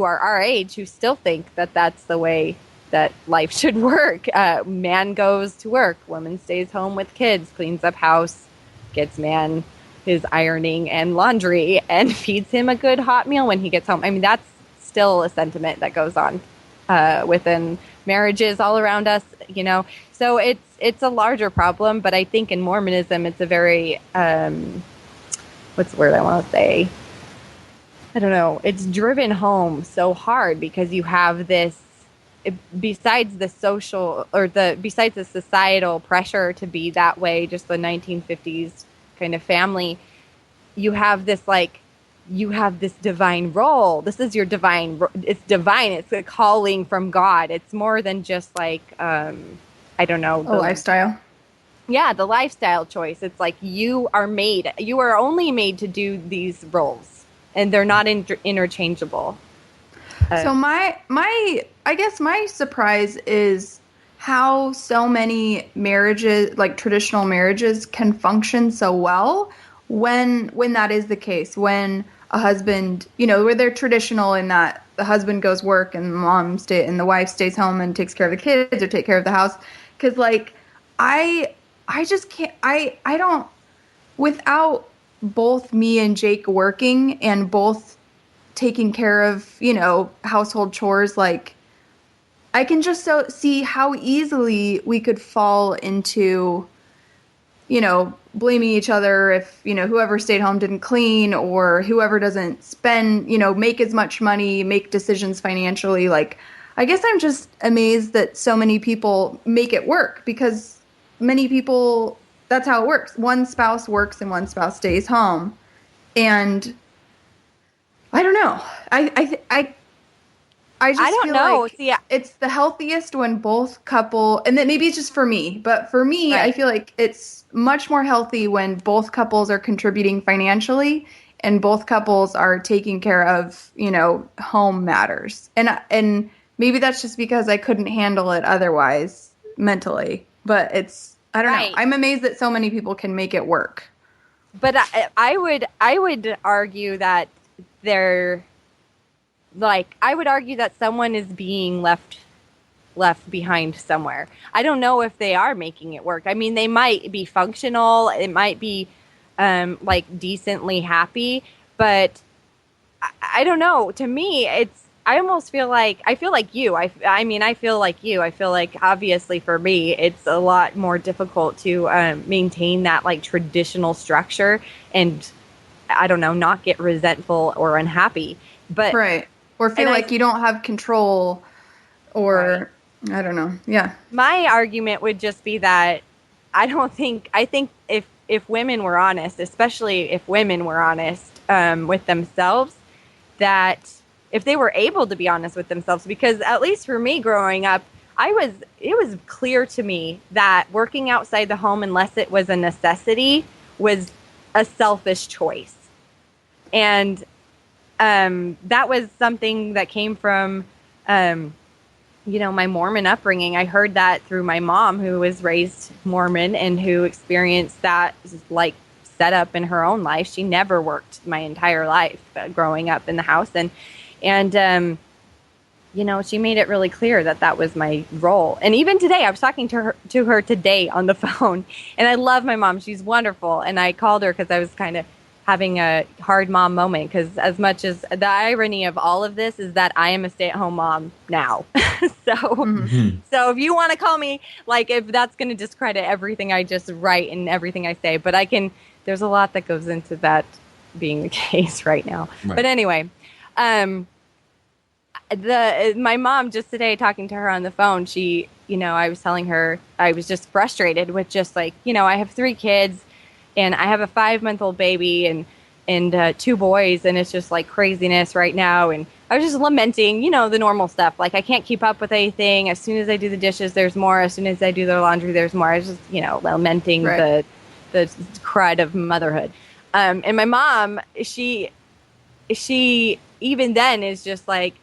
are our age, who still think that that's the way that life should work. Man goes to work, woman stays home with kids, cleans up house, gets man his ironing and laundry, and feeds him a good hot meal when he gets home. I mean, that's still a sentiment that goes on within marriages all around us, So it's a larger problem, but I think in Mormonism, it's a very what's the word I want to say? I don't know. It's driven home so hard because you have this, besides the societal pressure to be that way, just the 1950s kind of family, you have this divine role. This is your divine. It's divine. It's a calling from God. It's more than just like, I don't know. A lifestyle. Yeah, the lifestyle choice. It's like you are only made to do these roles, and they're not interchangeable. So I guess my surprise is how so many marriages, like traditional marriages, can function so well when that is the case. When a husband, where they're traditional in that the husband goes work and the wife stays home and takes care of the kids or take care of the house. Because like I just can't. I don't. Without both me and Jake working and both taking care of household chores, like I can just see how easily we could fall into blaming each other if whoever stayed home didn't clean, or whoever doesn't spend make as much money, make decisions financially. Like I guess I'm just amazed that so many people make it work, because many people, that's how it works. One spouse works and one spouse stays home. And I don't know. I just feel like it's the healthiest when both couple, and then maybe it's just for me, but for me, right. I feel like it's much more healthy when both couples are contributing financially and both couples are taking care of, home matters. And maybe that's just because I couldn't handle it otherwise mentally, but I don't know. I'm amazed that so many people can make it work. But I would argue that I would argue that someone is being left behind somewhere. I don't know if they are making it work. I mean, they might be functional. It might be decently happy, but I don't know. To me, I almost feel like you. I feel like you. I feel like obviously for me, it's a lot more difficult to maintain that like traditional structure and I don't know, not get resentful or unhappy. But right. Or feel like you don't have control or right. I don't know. Yeah. My argument would just be that I think if women were honest, especially if women were honest with themselves, that if they were able to be honest with themselves, because at least for me growing up, it was clear to me that working outside the home, unless it was a necessity, was a selfish choice. And that was something that came from, my Mormon upbringing. I heard that through my mom, who was raised Mormon and who experienced that like setup in her own life. She never worked my entire life growing up in the house. And she made it really clear that was my role. And even today, I was talking to her today on the phone, and I love my mom. She's wonderful. And I called her because I was kind of having a hard mom moment, because as much as the irony of all of this is that I am a stay-at-home mom now. So if you want to call me, like, if that's going to discredit everything I just write and everything I say, but there's a lot that goes into that being the case right now. Right. But anyway, my mom, just today, talking to her on the phone, she, I was telling her I was just frustrated with just like, I have 3 kids and I have a 5-month-old baby and 2 boys, and it's just like craziness right now. And I was just lamenting, the normal stuff. Like, I can't keep up with anything. As soon as I do the dishes, there's more. As soon as I do the laundry, there's more. I was just, lamenting the crud of motherhood. And my mom, she even then is just like,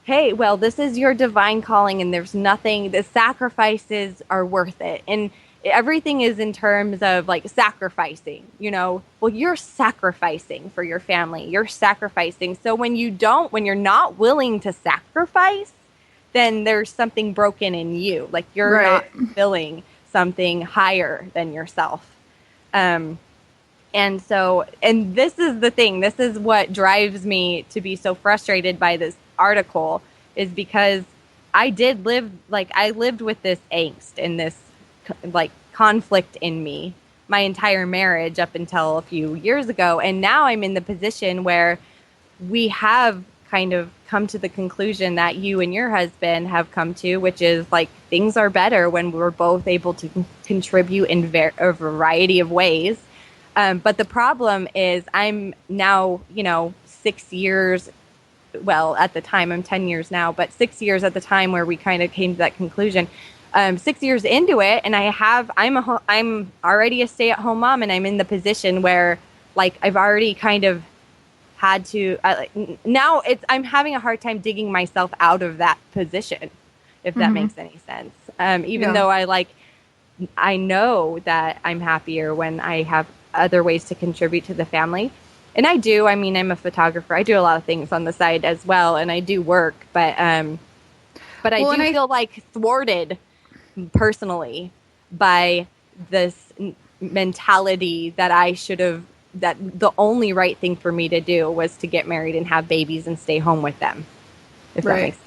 hey, well, this is your divine calling, and there's nothing, the sacrifices are worth it. And everything is in terms of like sacrificing, well, you're sacrificing for your family. You're sacrificing. So when you're not willing to sacrifice, then there's something broken in you. Like, you're not feeling something higher than yourself. And this is the thing, this is what drives me to be so frustrated by this article, is because I lived with this angst and this like conflict in me my entire marriage up until a few years ago. And now I'm in the position where we have kind of come to the conclusion that you and your husband have come to, which is like, things are better when we're both able to contribute in a variety of ways. But the problem is I'm now, 6 years, well, at the time, I'm 10 years now, but 6 years at the time where we kind of came to that conclusion. 6 years into it, and I'm already a stay-at-home mom, and I'm in the position where, like, I've already kind of had to, now I'm having a hard time digging myself out of that position, if that makes any sense. Even though I know that I'm happier when I have other ways to contribute to the family. And I do. I mean, I'm a photographer. I do a lot of things on the side as well, and I do work. But I do feel like thwarted personally by this mentality that I should have, that the only right thing for me to do was to get married and have babies and stay home with them. If that makes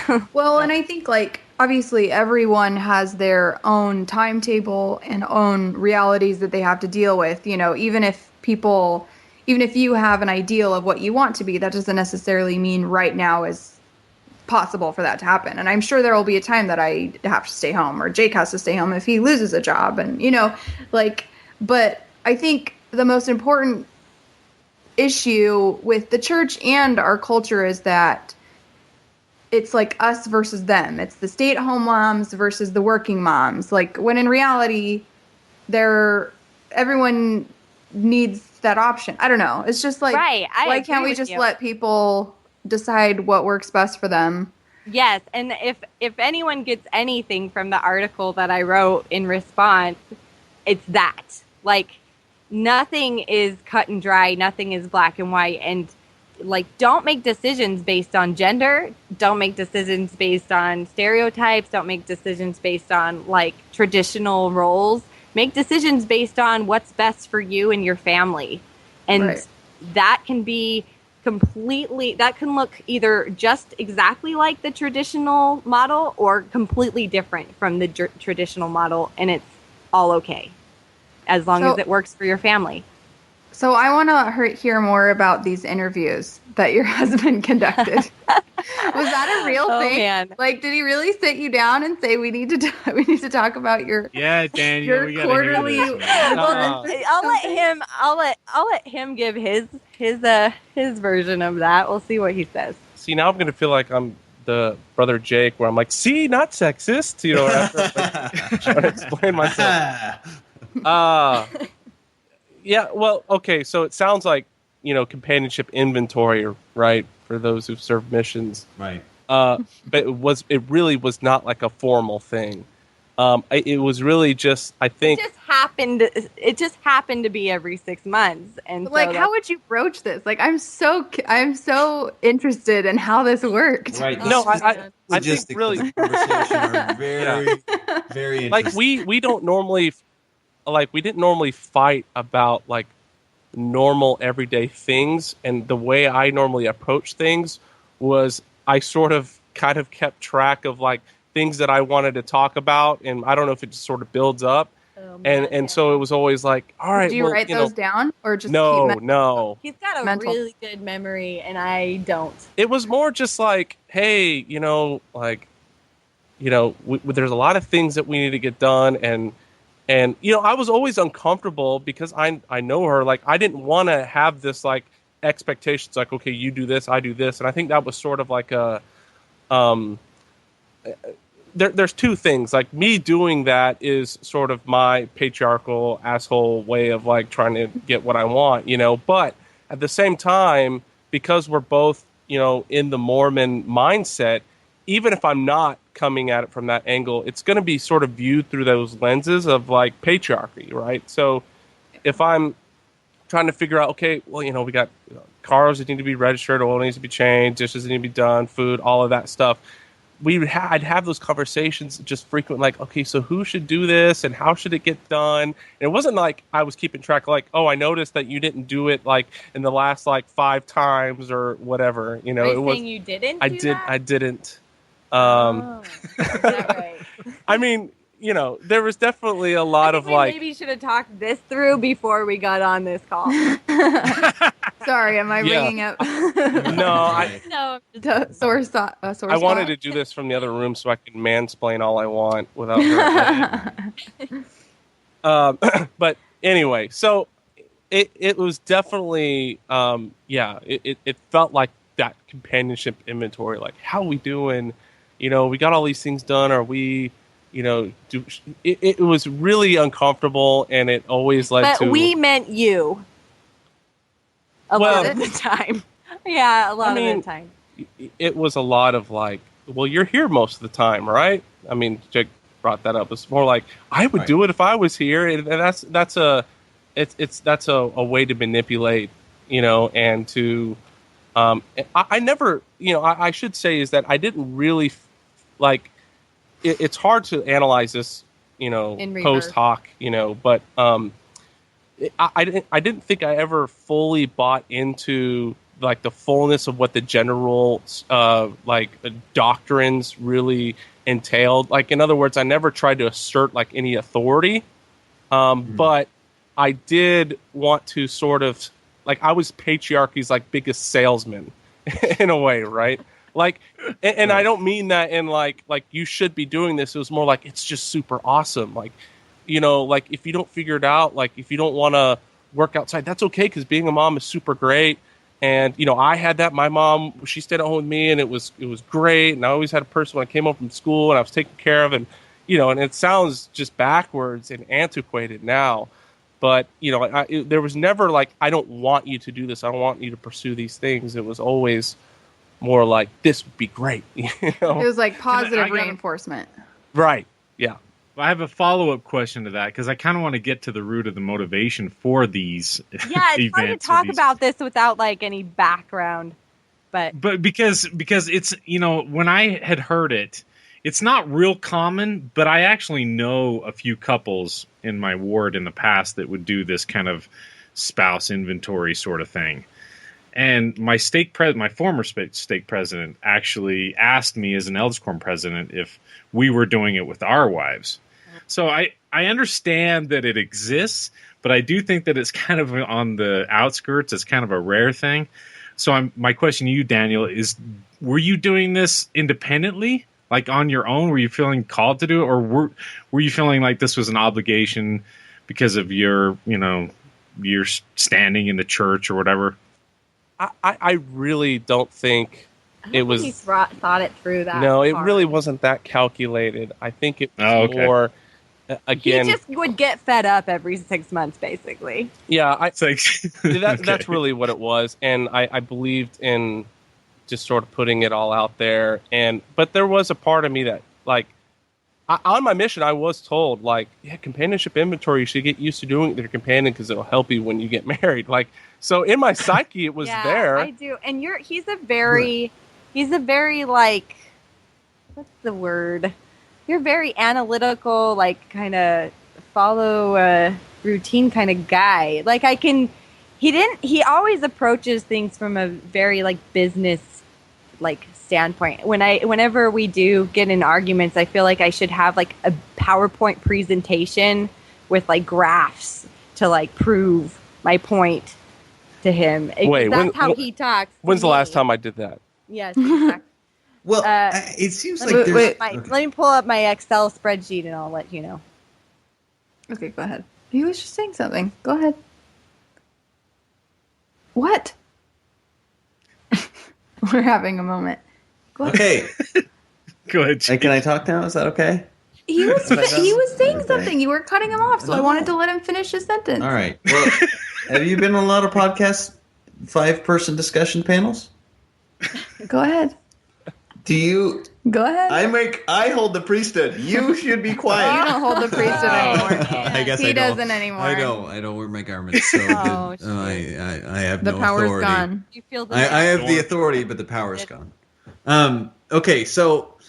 sense. Well, and I think, like, obviously everyone has their own timetable and own realities that they have to deal with. Even if you have an ideal of what you want to be, that doesn't necessarily mean right now is possible for that to happen. And I'm sure there will be a time that I have to stay home, or Jake has to stay home if he loses a job. And, but I think the most important issue with the church and our culture is that it's like us versus them. It's the stay-at-home moms versus the working moms. Like, when in reality, everyone needs that option. I don't know. It's just like, why can't we just let people decide what works best for them? Yes, and if anyone gets anything from the article that I wrote in response, it's that. Like, nothing is cut and dry, nothing is black and white, and like, don't make decisions based on gender, don't make decisions based on stereotypes, don't make decisions based on like traditional roles. Make decisions based on what's best for you and your family. And that can be that can look either just exactly like the traditional model or completely different from the traditional model. And it's all okay, as long as it works for your family. So I want to hear more about these interviews that your husband conducted. Was that a real thing? Man. Like, did he really sit you down and say, we need to talk about your Daniel, your quarterly? Well, I'll let him give his version of that. We'll see what he says. See, now I'm going to feel like I'm the brother Jake, where I'm like, see, not sexist, after trying to explain myself. Yeah, well, okay, so it sounds like, companionship inventory, right, for those who've served missions. Right. But it really was not like a formal thing. It was really just, I think... It just happened to be every 6 months. And like, so how would you broach this? Like, I'm so interested in how this worked. Right. No, I think really... of the conversation are very, very interesting. Like, we don't normally... Like, we didn't normally fight about, like, normal everyday things. And the way I normally approach things was I sort of kind of kept track of like things that I wanted to talk about. And I don't know if it just sort of builds up. So it was always like, all right. Do you write those down or just No. He's got a really good memory, and I don't. It was more just like, hey, there's a lot of things that we need to get done, and I was always uncomfortable because I know her. Like, I didn't want to have this like expectations, like, okay, you do this, I do this, and I think that was sort of like a There's two things. Like, me doing that is sort of my patriarchal asshole way of like trying to get what I want, but at the same time, because we're both, in the Mormon mindset, even if I'm not coming at it from that angle, it's going to be sort of viewed through those lenses of like patriarchy, right? So if I'm trying to figure out, okay, well, we got cars that need to be registered, oil needs to be changed, dishes need to be done, food, all of that stuff. I'd have those conversations just frequently, like, okay, so who should do this and how should it get done? And it wasn't like I was keeping track, like, oh, I noticed that you didn't do it like in the last like 5 times or whatever. Are you saying you didn't? I didn't. Is that right? I mean, there was definitely a lot of like. Maybe should have talked this through before we got on this call. Sorry, am I ringing up? No. Source. I wanted to do this from the other room so I could mansplain all I want without her. But anyway, so it was definitely it felt like that companionship inventory. Like, how are we doing? We got all these things done. Are we? It was really uncomfortable, and it always led to. But we meant you. A lot of the time. Yeah, a lot of the time. It was a lot of like, well, you're here most of the time, right? I mean, Jake brought that up. It's more like, I would do it if I was here, and that's a way to manipulate, and to. I never, I should say is that I didn't really like. It's hard to analyze this, post hoc, but I didn't think I ever fully bought into like the fullness of what the general doctrines really entailed. Like, in other words, I never tried to assert like any authority, but I did want to sort of like, I was patriarchy's like biggest salesman in a way, right? Like, and I don't mean that in like you should be doing this. It was more like, it's just super awesome. Like, like if you don't figure it out, like if you don't want to work outside, that's okay, because being a mom is super great. And I had that. My mom, she stayed at home with me, and it was great. And I always had a person when I came home from school, and I was taken care of. And and it sounds just backwards and antiquated now, but there was never like, I don't want you to do this. I don't want you to pursue these things. It was always more like, this would be great. It was like positive reinforcement. Right. Yeah. I have a follow-up question to that, because I kind of want to get to the root of the motivation for these events. Yeah, it's hard to talk about this without like any background. But because it's, when I had heard it, it's not real common, but I actually know a few couples in my ward in the past that would do this kind of spouse inventory sort of thing. And my former stake president actually asked me as an elders quorum president if we were doing it with our wives. So I understand that it exists, but I do think that it's kind of on the outskirts. It's kind of a rare thing. So my question to you, Daniel, is, were you doing this independently, like on your own? Were you feeling called to do it, or were you feeling like this was an obligation because of your your standing in the church or whatever? I really don't think it was. He thought it through that. No, it really wasn't that calculated. I think it was more. Again, he just would get fed up every 6 months, basically. Yeah, that's really what it was, and I believed in just sort of putting it all out there. But there was a part of me that, like, on my mission, I was told, like, yeah, companionship inventory, you should get used to doing it with your companion because it'll help you when you get married. Like, so in my psyche, it was there. I do, and he's a very like, what's the word? You're very analytical, like kind of follow a routine kind of guy. Like He always approaches things from a very like business like standpoint. Whenever we do get in arguments, I feel like I should have like a PowerPoint presentation with like graphs to like prove my point to him. Wait, that's how he talks. When's the last time I did that? Yes, exactly. Well, it seems like let me pull up my Excel spreadsheet and I'll let you know. Okay, go ahead. He was just saying something. Go ahead. What? We're having a moment. Go ahead. Okay. Go ahead. Can I talk now? Is that okay? He was saying something. You were cutting him off, so I wanted to let him finish his sentence. All right. Well, have you been on a lot of podcasts, 5-person discussion panels? Go ahead. Do you? Go ahead. I hold the priesthood. You should be quiet. You don't hold the priesthood anymore. I guess he doesn't anymore. I don't wear my garments, so I have the no power's authority. Gone. You feel the I have the authority, but the power's gone. Okay, so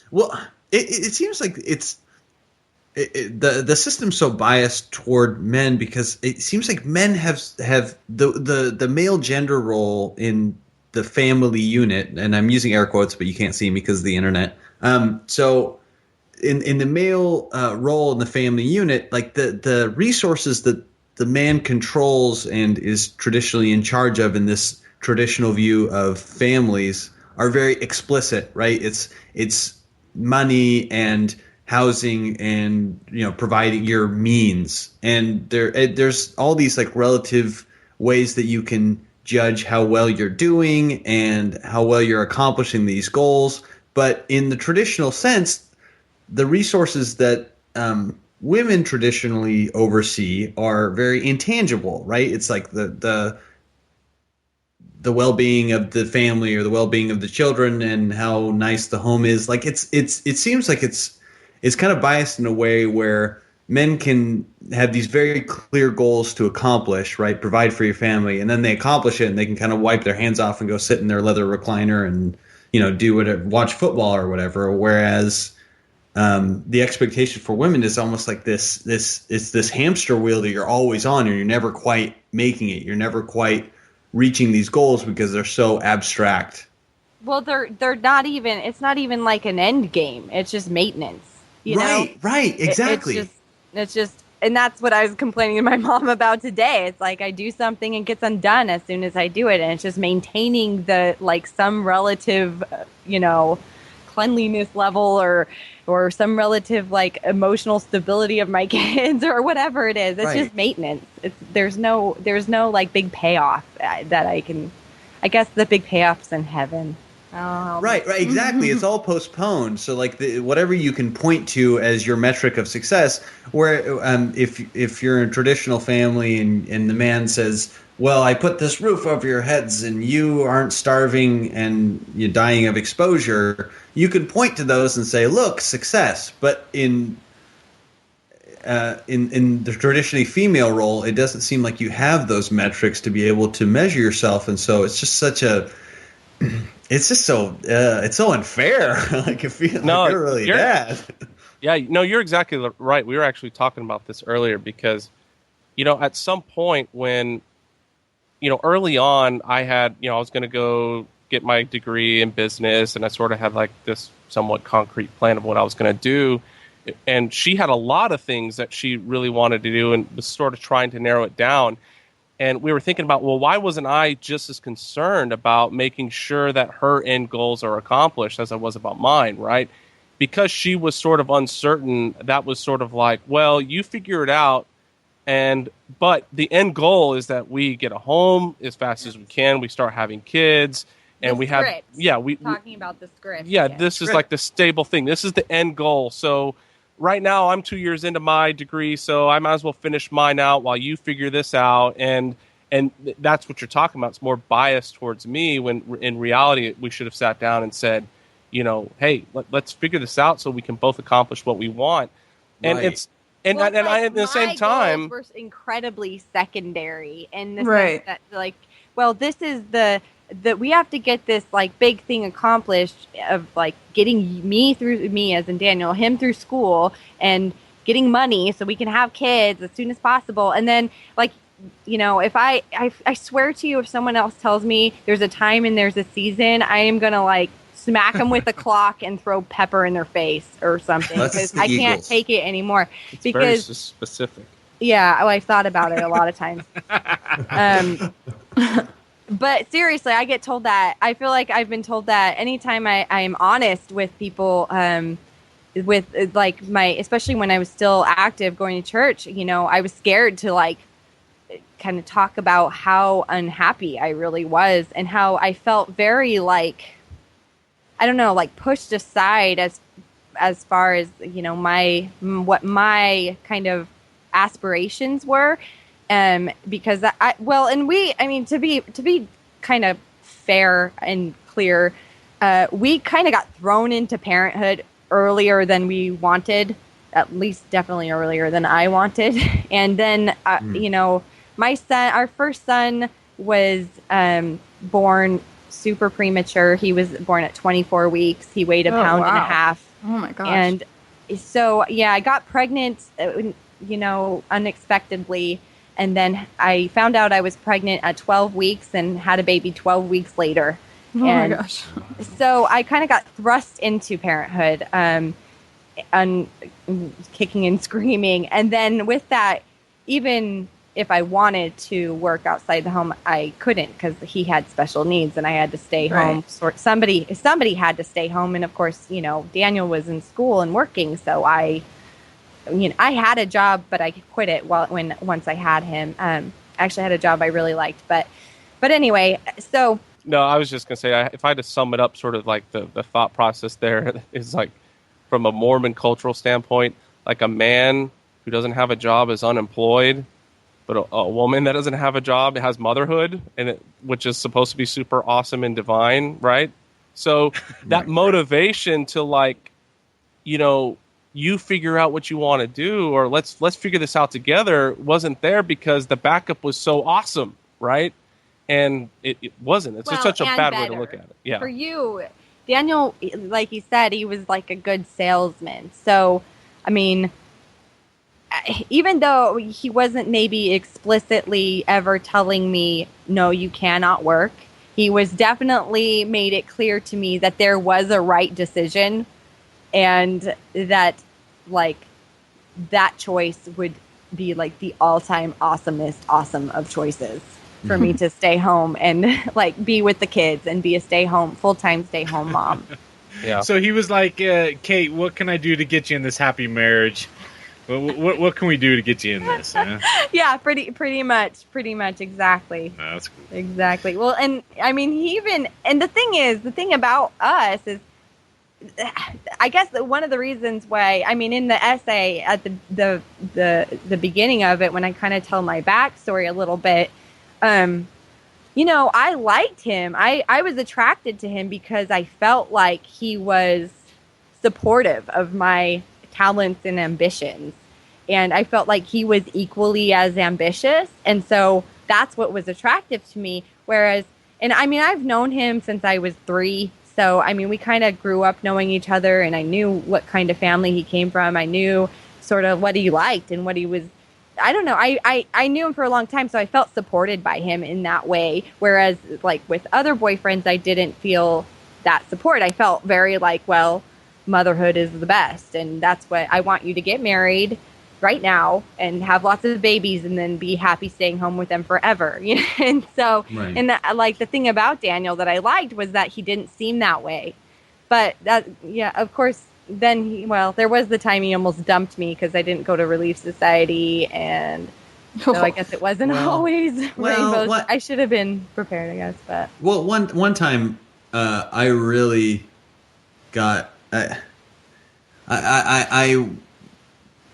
it seems like the system's so biased toward men because it seems like men have the male gender role in the family unit, and I'm using air quotes, but you can't see me because of the internet. So in the male role in the family unit, like the resources that the man controls and is traditionally in charge of in this traditional view of families are very explicit, right? It's money and housing and providing your means, and there's all these like relative ways that you can judge how well you're doing and how well you're accomplishing these goals. But in the traditional sense, the resources that women traditionally oversee are very intangible, right? It's like the well-being of the family or the well-being of the children and how nice the home is. Like it seems like it's kind of biased in a way where men can have these very clear goals to accomplish, right? Provide for your family, and then they accomplish it, and they can kind of wipe their hands off and go sit in their leather recliner and do whatever, watch football or whatever. Whereas the expectation for women is almost like this hamster wheel that you're always on, and you're never quite making it. You're never quite reaching these goals because they're so abstract. Well, they're not even. It's not even like an end game. It's just maintenance. You know? Right, exactly. It's just, and that's what I was complaining to my mom about today. It's like I do something and it gets undone as soon as I do it, and it's just maintaining the like some relative, cleanliness level or some relative like emotional stability of my kids or whatever it is. It's just maintenance. There's no like big payoff that I guess the big payoff's in heaven. Oh. Right, exactly. It's all postponed. So, like, whatever you can point to as your metric of success, where if you're in a traditional family and the man says, well, I put this roof over your heads and you aren't starving and you're dying of exposure, you can point to those and say, look, success. But in the traditionally female role, it doesn't seem like you have those metrics to be able to measure yourself. And so it's just it's just so it's so unfair. Like, I feel like you're really bad. Yeah, no, you're exactly right. We were actually talking about this earlier because, at some point when, early on, I had, I was going to go get my degree in business, and I sort of had like this somewhat concrete plan of what I was going to do. And she had a lot of things that she really wanted to do and was sort of trying to narrow it down. And we were thinking about, well, why wasn't I just as concerned about making sure that her end goals are accomplished as I was about mine, right? Because she was sort of uncertain, that was sort of like, well, you figure it out, but the end goal is that we get a home as fast as we can, we start having kids, and we have, talking about the script. Yeah, this is like the stable thing. This is the end goal. So right now I'm 2 years into my degree, so I might as well finish mine out while you figure this out. And that's what you're talking about. It's more biased towards me when in reality we should have sat down and said, hey, let's figure this out so we can both accomplish what we want. And it's and I at the same time were incredibly secondary in the sense that like, well, this is the we have to get this like big thing accomplished of like getting me as in Daniel, him through school and getting money so we can have kids as soon as possible. And then like if I swear to you, if someone else tells me there's a time and there's a season, I am going to like smack them with a clock and throw pepper in their face or something, because I can't take it anymore. It's because very specific. Yeah, I've thought about it a lot of times. But seriously, I get told that. I feel like I've been told that anytime I am honest with people, with like especially when I was still active going to church, I was scared to like kind of talk about how unhappy I really was and how I felt very like, I don't know, like pushed aside as far as, what my kind of aspirations were. Because to be kind of fair and clear, we kind of got thrown into parenthood earlier than we wanted, at least definitely earlier than I wanted. And then, my son, our first son was born super premature. He was born at 24 weeks. He weighed a pound and a half. Oh my gosh. And so, I got pregnant, unexpectedly. And then I found out I was pregnant at 12 weeks and had a baby 12 weeks later. Oh my gosh. So I kind of got thrust into parenthood, kicking and screaming. And then with that, even if I wanted to work outside the home, I couldn't, because he had special needs and I had to stay home. Somebody had to stay home. And of course, Daniel was in school and working. So I had a job, but I quit it once I had him. I actually had a job I really liked, but anyway, so. No, I was just going to say, if I had to sum it up, sort of like the thought process there is like, from a Mormon cultural standpoint, like a man who doesn't have a job is unemployed, but a woman that doesn't have a job has motherhood, which is supposed to be super awesome and divine, right? So that motivation to like, you figure out what you want to do, or let's figure this out together, wasn't there because the backup was so awesome, right? And it wasn't. It's just such a bad way to look at it. Yeah. For you, Daniel, like he said, he was like a good salesman. So, I mean, even though he wasn't maybe explicitly ever telling me, no, you cannot work, he was definitely made it clear to me that there was a right decision, and that like that choice would be like the all-time awesome of choices for me to stay home and like be with the kids and be a full-time stay home mom. Yeah. So he was like, Kate, what can I do to get you in this happy marriage? What can we do to get you in this? Yeah, pretty much, exactly. No, that's cool. Exactly. Well, and I mean, the thing about us is, I guess that one of the reasons why, I mean, in the essay at the beginning of it, when I kind of tell my backstory a little bit, I liked him. I was attracted to him because I felt like he was supportive of my talents and ambitions. And I felt like he was equally as ambitious. And so that's what was attractive to me. Whereas, and I mean, I've known him since I was 3. So, I mean, we kind of grew up knowing each other, and I knew what kind of family he came from. I knew sort of what he liked and what he was. I don't know. I knew him for a long time, so I felt supported by him in that way. Whereas, like, with other boyfriends, I didn't feel that support. I felt very like, well, motherhood is the best, and that's what I want you to get married right now and have lots of babies and then be happy staying home with them forever. And so, right. And like the thing about Daniel that I liked was that he didn't seem that way. But that, yeah, of course, then there was the time he almost dumped me because I didn't go to Relief Society, and so I guess it wasn't always rainbows. I should have been prepared, I guess. But one time, I really got I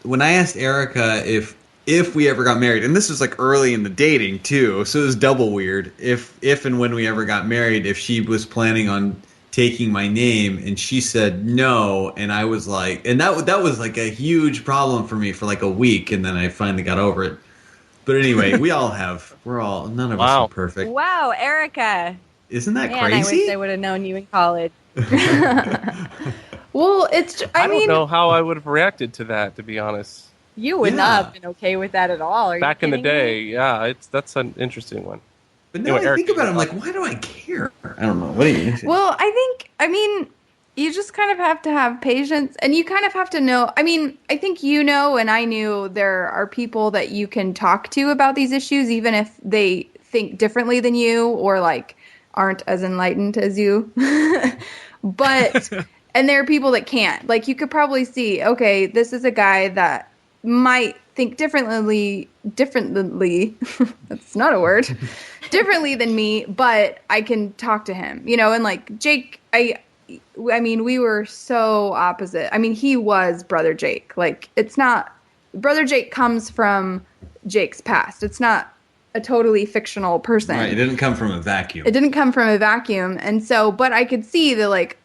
when I asked Erica if we ever got married, and this was like early in the dating too, so it was double weird. If and when we ever got married, if she was planning on taking my name, and she said no, and I was like, and that was like a huge problem for me for like a week, and then I finally got over it. But anyway, none of us are perfect. Wow, Erica. Isn't that crazy? I wish I would have known you in college. Well, I don't know how I would have reacted to that, to be honest. You would not have been okay with that at all. Are Back you in the kidding day, me? yeah, that's an interesting one. But now I think about it, I'm like, why do I care? I don't know. What do you think? Well, you just kind of have to have patience, and you kind of have to know. I mean, I think and I knew there are people that you can talk to about these issues, even if they think differently than you or like aren't as enlightened as you. But and there are people that can't. Like you could probably see, okay, this is a guy that might think differently. That's not a word. Differently than me, but I can talk to him. And like Jake, I mean, we were so opposite. I mean, he was Brother Jake. Like, it's not... Brother Jake comes from Jake's past. It's not a totally fictional person. Right, it didn't come from a vacuum. It didn't come from a vacuum. And so, but I could see that, like,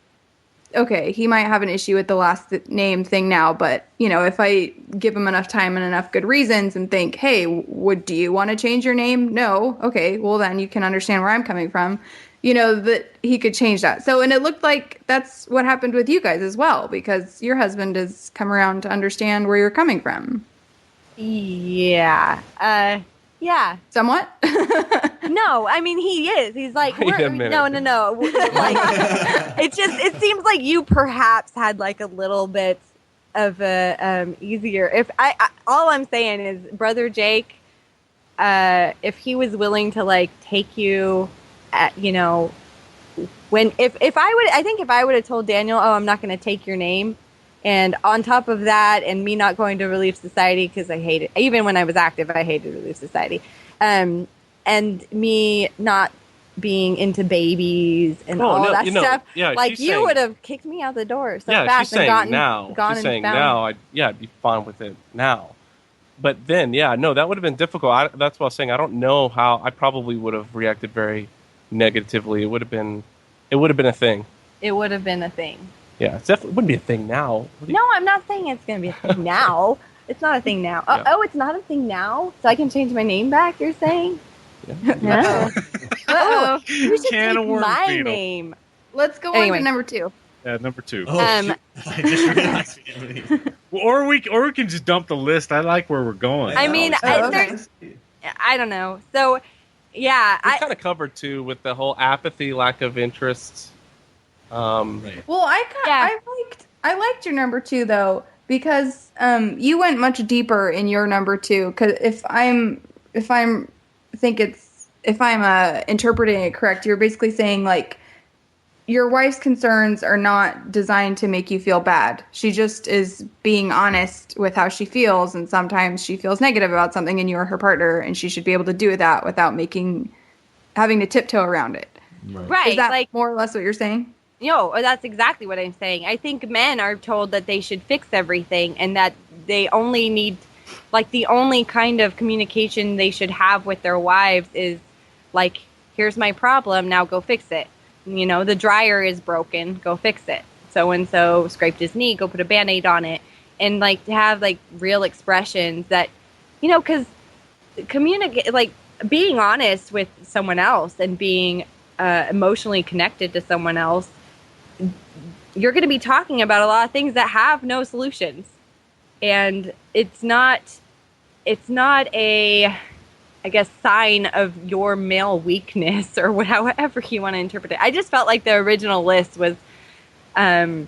okay, he might have an issue with the last name thing now, but, if I give him enough time and enough good reasons and think, hey, do you want to change your name? No. Okay, well, then you can understand where I'm coming from. That he could change that. So, and it looked like that's what happened with you guys as well, because your husband has come around to understand where you're coming from. Yeah. Yeah. Somewhat? No, I mean, he is. He's like, Wait a minute. No. Like, it seems like you perhaps had like a little bit of a easier, all I'm saying is Brother Jake, if he was willing to like take you at, if I would have told Daniel, oh, I'm not going to take your name. And on top of that, and me not going to Relief Society because I hate it. Even when I was active, I hated Relief Society. And me not being into babies and that stuff. Yeah, like you would have kicked me out the door so fast she's and saying now. gone she's and saying found. now. I'd be fine with it now. But then, that would have been difficult. That's what I was saying. I don't know how. I probably would have reacted very negatively. It would have been a thing. It would have been a thing. Yeah, it definitely wouldn't be a thing now. No, I'm not saying it's going to be a thing now. It's not a thing now. Yeah. Oh, it's not a thing now? So I can change my name back, you're saying? Yeah. No. Uh-oh. You should Can of take worms, my Beetle. name. Let's go on to number 2. Yeah, number 2. Oh, shoot. I just realized. Or we can just dump the list. I like where we're going. I mean, I don't know. So, yeah. We kind of covered, too, with the whole apathy, lack of interest. Right. Well, I liked your number 2 though, because you went much deeper in your number 2. Because if I'm interpreting it correct, you're basically saying like your wife's concerns are not designed to make you feel bad. She just is being honest with how she feels, and sometimes she feels negative about something, and you're her partner, and she should be able to do that without having to tiptoe around it. Right. Is that like, more or less what you're saying? No, that's exactly what I'm saying. I think men are told that they should fix everything and that they only need, like, the only kind of communication they should have with their wives is, like, here's my problem, now go fix it. The dryer is broken, go fix it. So-and-so scraped his knee, go put a Band-Aid on it. And, like, to have, like, real expressions that, because being honest with someone else and being emotionally connected to someone else, you're going to be talking about a lot of things that have no solutions. And it's not a, I guess, sign of your male weakness or however you want to interpret it. I just felt like the original list was, don't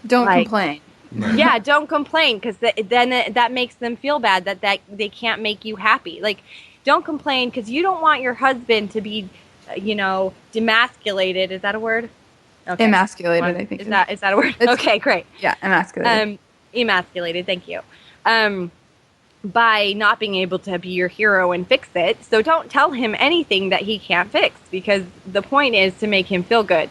complain. Yeah, don't complain, because then that makes them feel bad that they can't make you happy. Like, don't complain because you don't want your husband to be, demasculated. Is that a word? Okay. Emasculated, I think. Is that a word? Okay, great. Yeah, emasculated. Emasculated, thank you. By not being able to be your hero and fix it. So don't tell him anything that he can't fix, because the point is to make him feel good.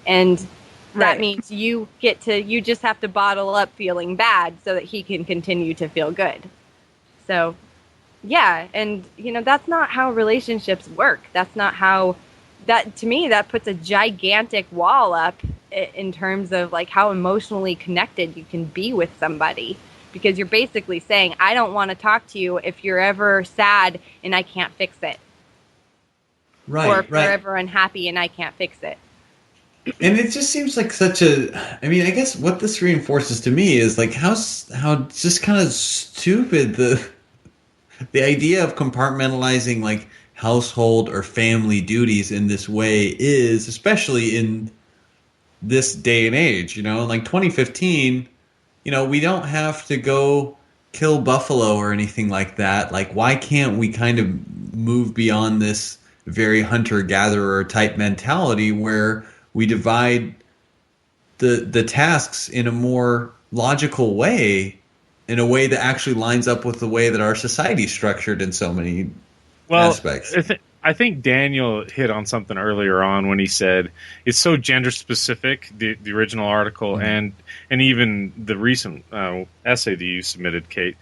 And that means you just have to bottle up feeling bad so that he can continue to feel good. So, yeah, and, that's not how relationships work. That's not how... to me, that puts a gigantic wall up in terms of like how emotionally connected you can be with somebody, because you're basically saying, I don't want to talk to you if you're ever sad and I can't fix it. Right. Or if you're ever unhappy and I can't fix it. And it just seems like such a. I mean, I guess what this reinforces to me is like how just kind of stupid the idea of compartmentalizing like household or family duties in this way is, especially in this day and age. Like 2015. We don't have to go kill buffalo or anything like that. Like, why can't we kind of move beyond this very hunter-gatherer type mentality where we divide the tasks in a more logical way, in a way that actually lines up with the way that our society is structured in so many aspects? I think Daniel hit on something earlier on when he said it's so gender specific, the original article, and even the recent essay that you submitted, Kate.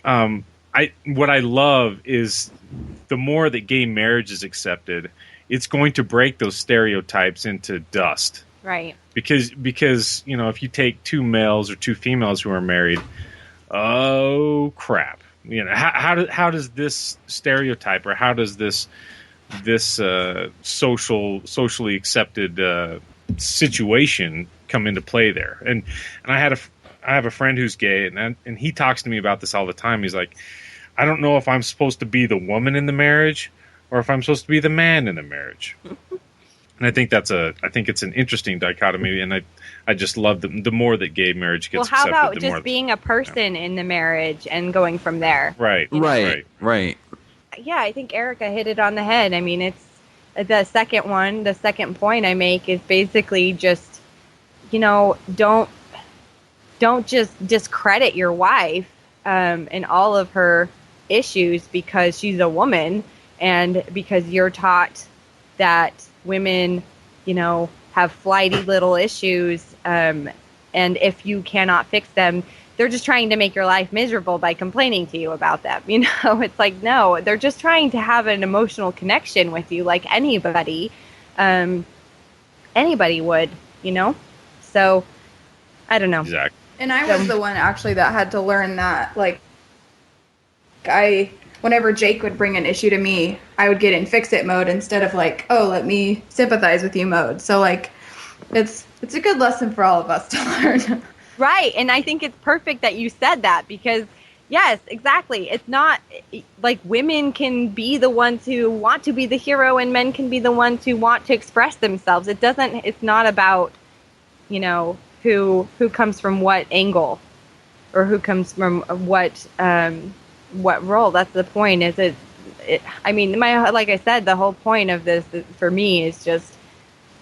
What I love is the more that gay marriage is accepted, it's going to break those stereotypes into dust. Right. Because if you take two males or two females who are married, oh crap. How does this stereotype, or how does this socially accepted situation come into play there? And I have a friend who's gay, and he talks to me about this all the time. He's like, I don't know if I'm supposed to be the woman in the marriage or if I'm supposed to be the man in the marriage. And I think it's an interesting dichotomy, and I just love the more that gay marriage gets accepted. Well, how about just being a person in the marriage and going from there? Right. Yeah, I think Erica hit it on the head. I mean, it's the second point I make is basically just, don't just discredit your wife and all of her issues because she's a woman and because you're taught that women, have flighty little issues, and if you cannot fix them, they're just trying to make your life miserable by complaining to you about them. It's like, no, they're just trying to have an emotional connection with you like anybody would, So, I don't know. Exactly. And I was the one actually that had to learn that, whenever Jake would bring an issue to me, I would get in fix-it mode instead of let me sympathize with you mode. So it's a good lesson for all of us to learn. Right, and I think it's perfect that you said that because, yes, exactly. It's not like women can be the ones who want to be the hero and men can be the ones who want to express themselves. It's not about, who comes from what angle or who comes from what role. That's the point. Like I said, the whole point of this for me is just,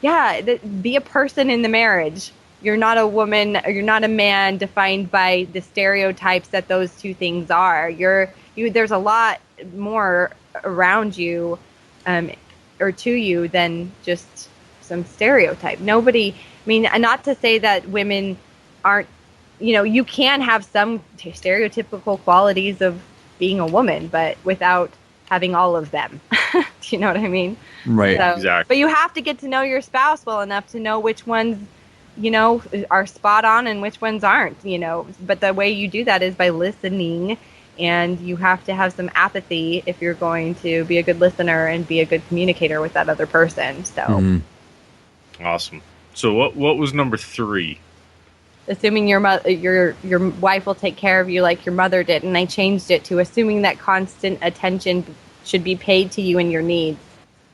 be a person in the marriage. You're not a woman, or you're not a man defined by the stereotypes that those two things are. There's a lot more around you, or to you than just some stereotype. Not to say that women aren't, you can have some stereotypical qualities of being a woman, but without having all of them. Do you know what I mean? Right. So, exactly. But you have to get to know your spouse well enough to know which ones, are spot on and which ones aren't, But the way you do that is by listening, and you have to have some apathy if you're going to be a good listener and be a good communicator with that other person. So, Awesome. So what was number 3? Assuming your wife will take care of you like your mother did, and I changed it to assuming that constant attention should be paid to you and your needs.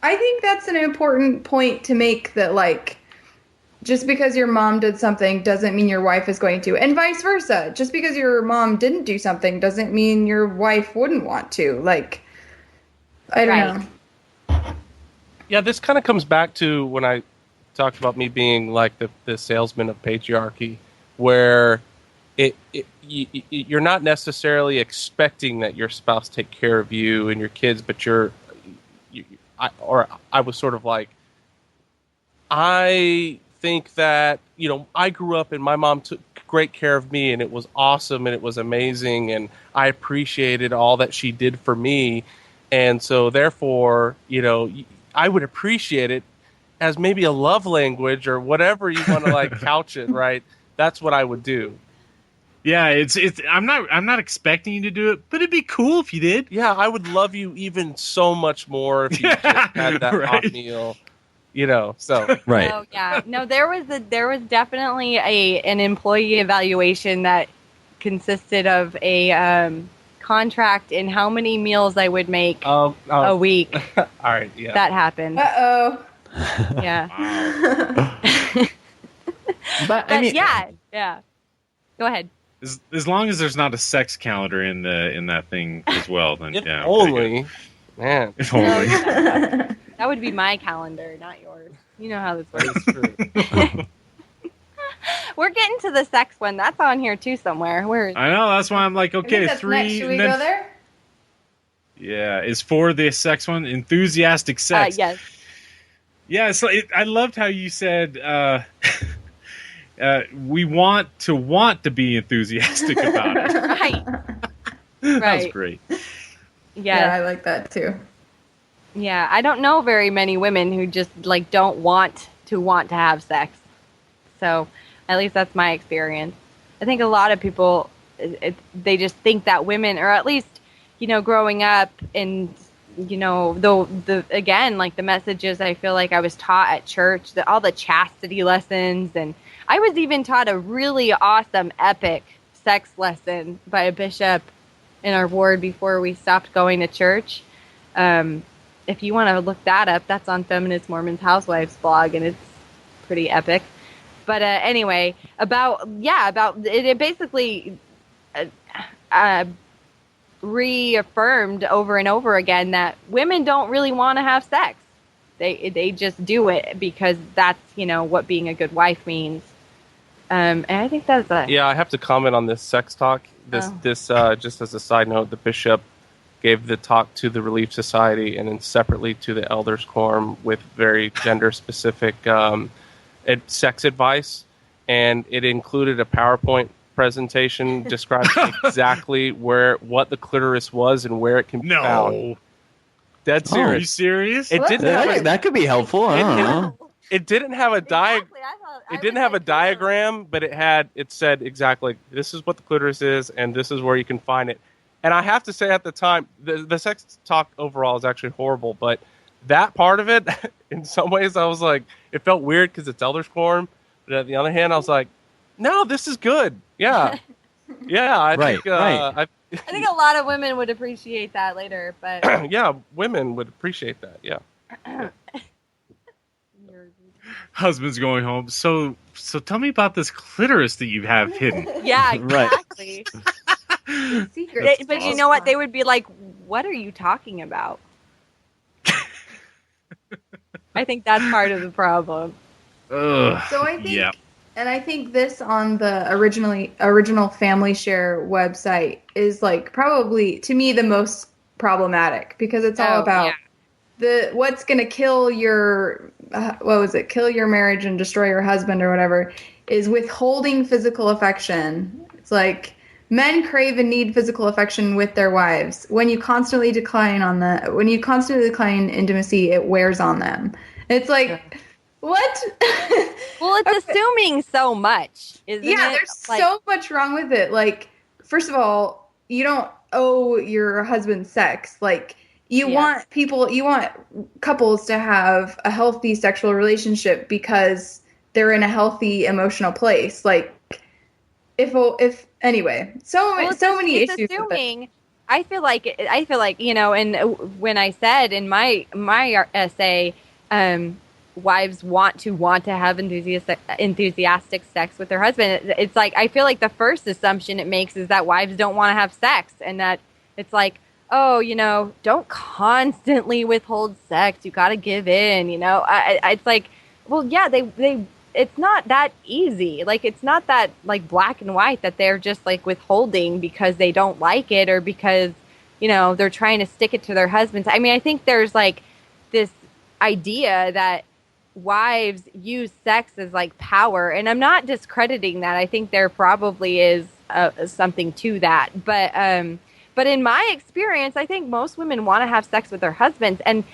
I think that's an important point to make, that just because your mom did something doesn't mean your wife is going to, and vice versa. Just because your mom didn't do something doesn't mean your wife wouldn't want to. I don't know. Yeah, this kind of comes back to when I talked about me being like the salesman of patriarchy, where you're not necessarily expecting that your spouse take care of you and your kids, but I was sort of like, I think that, I grew up and my mom took great care of me and it was awesome and it was amazing and I appreciated all that she did for me. And so therefore, I would appreciate it as maybe a love language or whatever you want to couch it, right? That's what I would do. Yeah, it's I'm not expecting you to do it, but it'd be cool if you did. Yeah, I would love you even so much more if you just had that hot meal. So right. Oh yeah, no, there was definitely an employee evaluation that consisted of a contract in how many meals I would make a week. All right, yeah, that happened. Uh-oh. Yeah. But I mean, yeah. Go ahead. As long as there's not a sex calendar in that thing as well, then if yeah. only, man. If only. Oh, yeah. That would be my calendar, not yours. You know how this works. We're getting to the sex one. That's on here too somewhere. Where? I know. That's why I'm like, okay, that's 3. Next. Should we go there? Yeah, is for the sex one enthusiastic sex? Yes. Yeah, so I loved how you said we want to be enthusiastic about it. Right. That was great. Yeah, I like that too. Yeah, I don't know very many women who just like don't want to have sex. So, at least that's my experience. I think a lot of people they just think that women, or at least growing up, and the again, like the messages I feel like I was taught at church, all the chastity lessons, and I was even taught a really awesome epic sex lesson by a bishop in our ward before we stopped going to church. If you want to look that up, that's on Feminist Mormons Housewives blog, and it's pretty epic. But anyway, about it basically reaffirmed over and over again that women don't really want to have sex. They just do it because that's what being a good wife means. And I think that's I have to comment on this sex talk. This just as a side note, the bishop gave the talk to the Relief Society and then separately to the Elders Quorum with very gender specific sex advice, and it included a PowerPoint presentation describing exactly what the clitoris was and where it can be found. Dead serious. Are you serious? It didn't that could be helpful. I don't know. It didn't have a diagram, but it said exactly this is what the clitoris is and this is where you can find it. And I have to say, at the time, the sex talk overall is actually horrible, but that part of it, in some ways, I was like, it felt weird because it's Elders Quorum. But on the other hand, I was like, no, this is good. Yeah. Yeah. I think a lot of women would appreciate that later. But yeah, women would appreciate that. Yeah. Husband's going home. So tell me about this clitoris that you have hidden. Yeah, exactly. Secret. But you know what? They would be like, what are you talking about? I think that's part of the problem. Ugh, so I think, and I think this on the original Family Share website is like probably to me the most problematic because it's all about what's going to kill your kill your marriage and destroy your husband or whatever is withholding physical affection. It's like men crave and need physical affection with their wives. When you constantly decline intimacy, it wears on them. It's like, what? Well, it's assuming so much, isn't it? Yeah, there's so much wrong with it. Like, first of all, you don't owe your husband sex. Like, you want couples to have a healthy sexual relationship because they're in a healthy emotional place. Like, anyway, so many issues. Assuming, with it. I feel like and when I said in my essay, wives want to have enthusiastic sex with their husband. It's like I feel like the first assumption it makes is that wives don't want to have sex, and that it's like, oh, don't constantly withhold sex. You got to give in. It's like, well, yeah, they. It's not that easy. Like, it's not that, like, black and white that they're just, like, withholding because they don't like it or because, they're trying to stick it to their husbands. I mean, I think there's, like, this idea that wives use sex as, like, power. And I'm not discrediting that. I think there probably is something to that. But in my experience, I think most women want to have sex with their husbands. And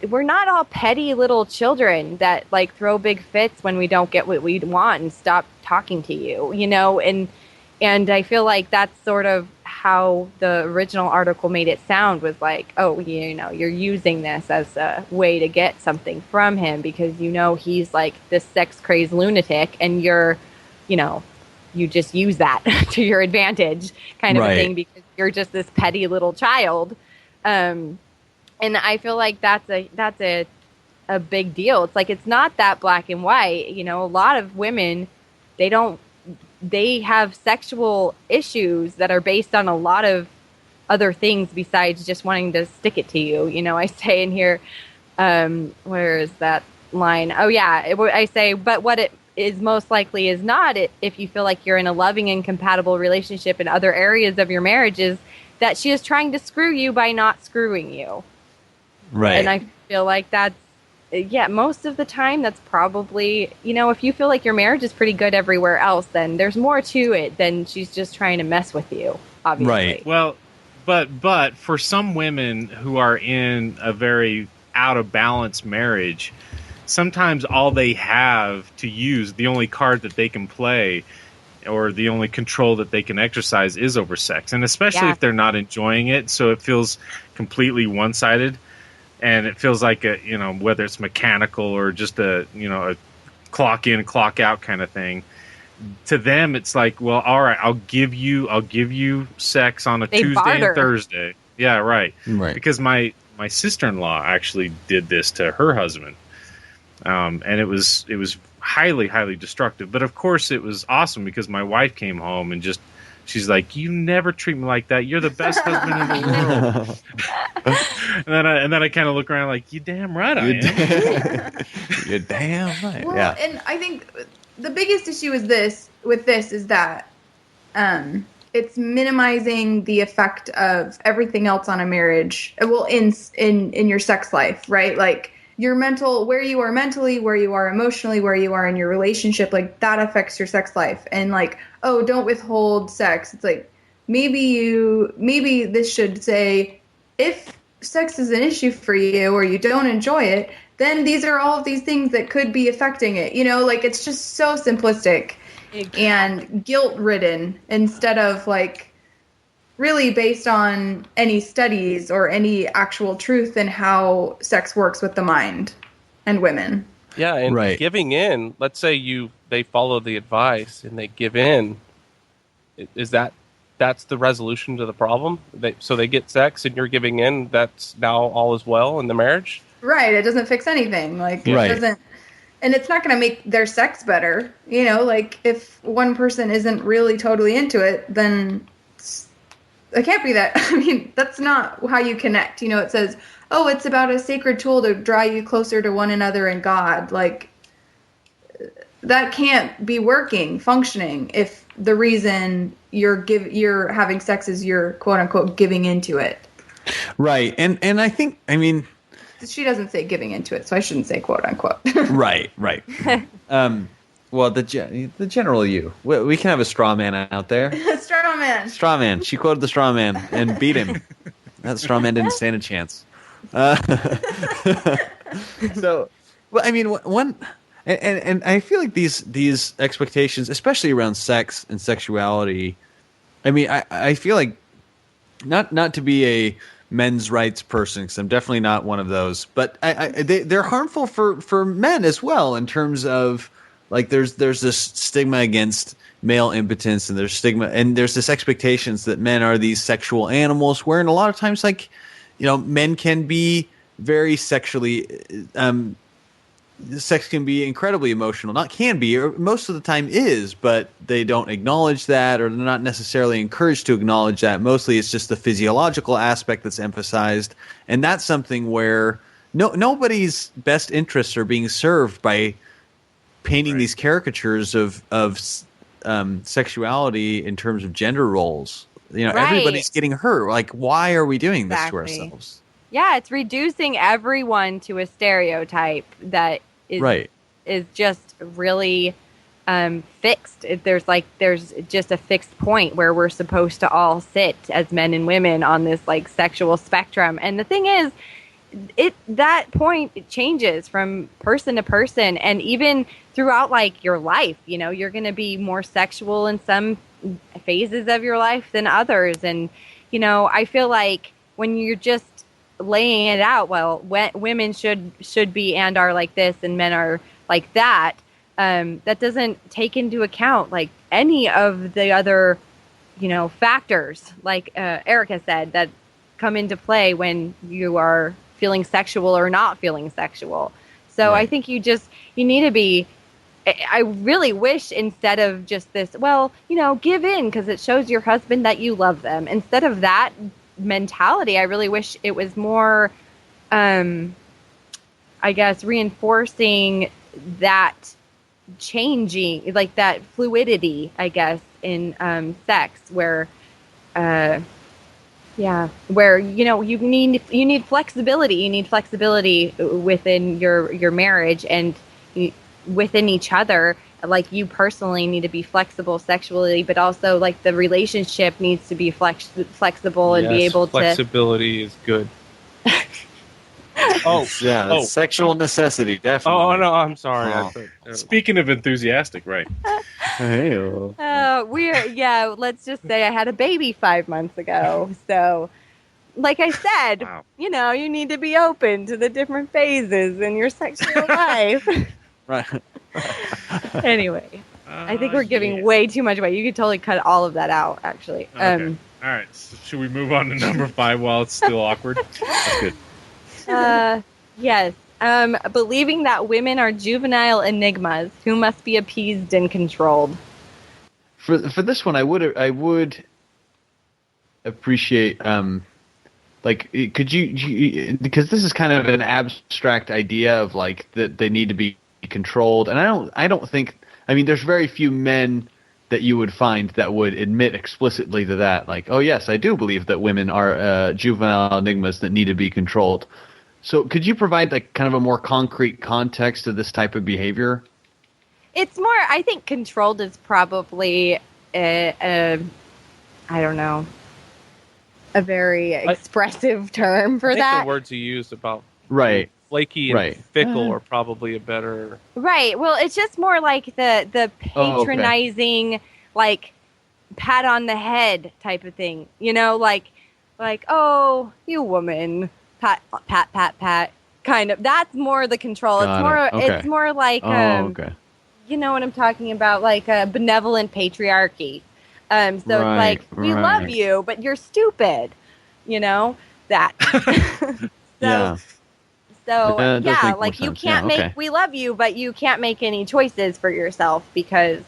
we're not all petty little children that like throw big fits when we don't get what we want and stop talking to you, and I feel like that's sort of how the original article made it sound was like, oh, you know, you're using this as a way to get something from him because you know he's like this sex crazed lunatic, and you're, you know, you just use that to your advantage, kind of a thing, because you're just this petty little child. And I feel like that's a big deal. It's like, it's not that black and white. You know, a lot of women, they have sexual issues that are based on a lot of other things besides just wanting to stick it to you. You know, I say in here, where is that line? Oh yeah, I say, but what it is most likely is not it, if you feel like you're in a loving and compatible relationship in other areas of your marriage, is that she is trying to screw you by not screwing you. Right. And I feel like that's, yeah, most of the time that's probably, you know, if you feel like your marriage is pretty good everywhere else, then there's more to it than she's just trying to mess with you, obviously. Right. Well, but for some women who are in a very out of balance marriage, sometimes all they have to use, the only card that they can play or the only control that they can exercise is over sex. And especially if they're not enjoying it, so it feels completely one-sided. And it feels like a, you know, whether it's mechanical or just a, you know, a clock in, clock out kind of thing. To them, it's like, well, all right, I'll give you sex on a Tuesday and Thursday. Yeah, right. Because my sister-in-law actually did this to her husband. And it was highly, highly destructive. But of course it was awesome because my wife came home and just, she's like, you never treat me like that. You're the best husband in the world. and then I kind of look around like, you damn right I am. You're damn right. Well, yeah. And I think the biggest issue is this is that it's minimizing the effect of everything else on a marriage. Well, in your sex life, right? Like your mental, where you are mentally, where you are emotionally, where you are in your relationship, like that affects your sex life. And like, oh, don't withhold sex. It's like, maybe this should say, if sex is an issue for you or you don't enjoy it, then these are all of these things that could be affecting it. You know, like it's just so simplistic and guilt-ridden instead of like really based on any studies or any actual truth in how sex works with the mind and women. Yeah, and giving in, let's say they follow the advice and they give in, that's the resolution to the problem? So they get sex and you're giving in, that's now all is well in the marriage? Right, it doesn't fix anything. Like, it doesn't, and it's not going to make their sex better. You know, like if one person isn't really totally into it, then it can't be that. I mean, that's not how you connect. You know, it says, oh, it's about a sacred tool to draw you closer to one another and God. Like, that can't be functioning if the reason you're having sex is you're quote unquote giving into it. Right. And I think, I mean, she doesn't say giving into it, so I shouldn't say quote unquote. Right. Well, the general you. We can have a straw man out there. Straw man. She quoted the straw man and beat him. That straw man didn't stand a chance. So, well, I mean, and I feel like these expectations, especially around sex and sexuality, I mean, I feel like not to be a men's rights person, because I'm definitely not one of those, but they're harmful for men as well, in terms of like there's this stigma against male impotence, and there's stigma and there's this expectations that men are these sexual animals, wherein a lot of times, like, you know, men can be very sexually sex can be incredibly emotional. Not can be, or most of the time is, but they don't acknowledge that, or they're not necessarily encouraged to acknowledge that. Mostly it's just the physiological aspect that's emphasized, and that's something where nobody's best interests are being served by painting these caricatures of sexuality in terms of gender roles. You know, everybody's getting hurt. Like, why are we doing this to ourselves? Yeah, it's reducing everyone to a stereotype that is just really fixed. There's just a fixed point where we're supposed to all sit as men and women on this like sexual spectrum. And the thing is, that point it changes from person to person, and even throughout like your life. You know, you're going to be more sexual in some phases of your life than others, and you know, I feel like when you're just laying it out, well, women should be and are like this, and men are like that. That doesn't take into account like any of the other, you know, factors, like Erica said, that come into play when you are feeling sexual or not feeling sexual. So Right. I think you need to be. I really wish, instead of just this, well, you know, give in because it shows your husband that you love them. Instead of that mentality, I really wish it was more, I guess, reinforcing that changing, like that fluidity, I guess, in sex, where, where, you know, you need flexibility. You need flexibility within your marriage and within each other. Like, you personally need to be flexible sexually, but also like the relationship needs to be flexible and be able flexibility is good. Sexual necessity, definitely. Oh no, I'm sorry. Oh. Speaking of enthusiastic, right? Let's just say I had a baby 5 months ago. So, like I said, Wow. you know, you need to be open to the different phases in your sexual life. Right. Anyway, I think we're giving way too much away. You could totally cut all of that out, actually. Okay. All right. So should we move on to number 5 while it's still awkward? That's good. Yes. Believing that women are juvenile enigmas who must be appeased and controlled. For this one, I would appreciate like, could you because this is kind of an abstract idea of like that they need to be controlled, and I don't think, I mean, there's very few men that you would find that would admit explicitly to that, like, oh yes, I do believe that women are juvenile enigmas that need to be controlled. So could you provide like kind of a more concrete context to this type of behavior? It's more, I think controlled is probably I don't know, a very expressive term for I think that. the words you used about Right. flaky and fickle are probably a better. Right. Well, it's just more like the patronizing, like pat on the head type of thing. You know, like oh, you woman, pat, pat, pat, pat. Kind of. That's more the control. It's more like you know what I'm talking about, like a benevolent patriarchy. So it's like, we love you, but you're stupid. You know that. So like you can't make. We love you, but you can't make any choices for yourself because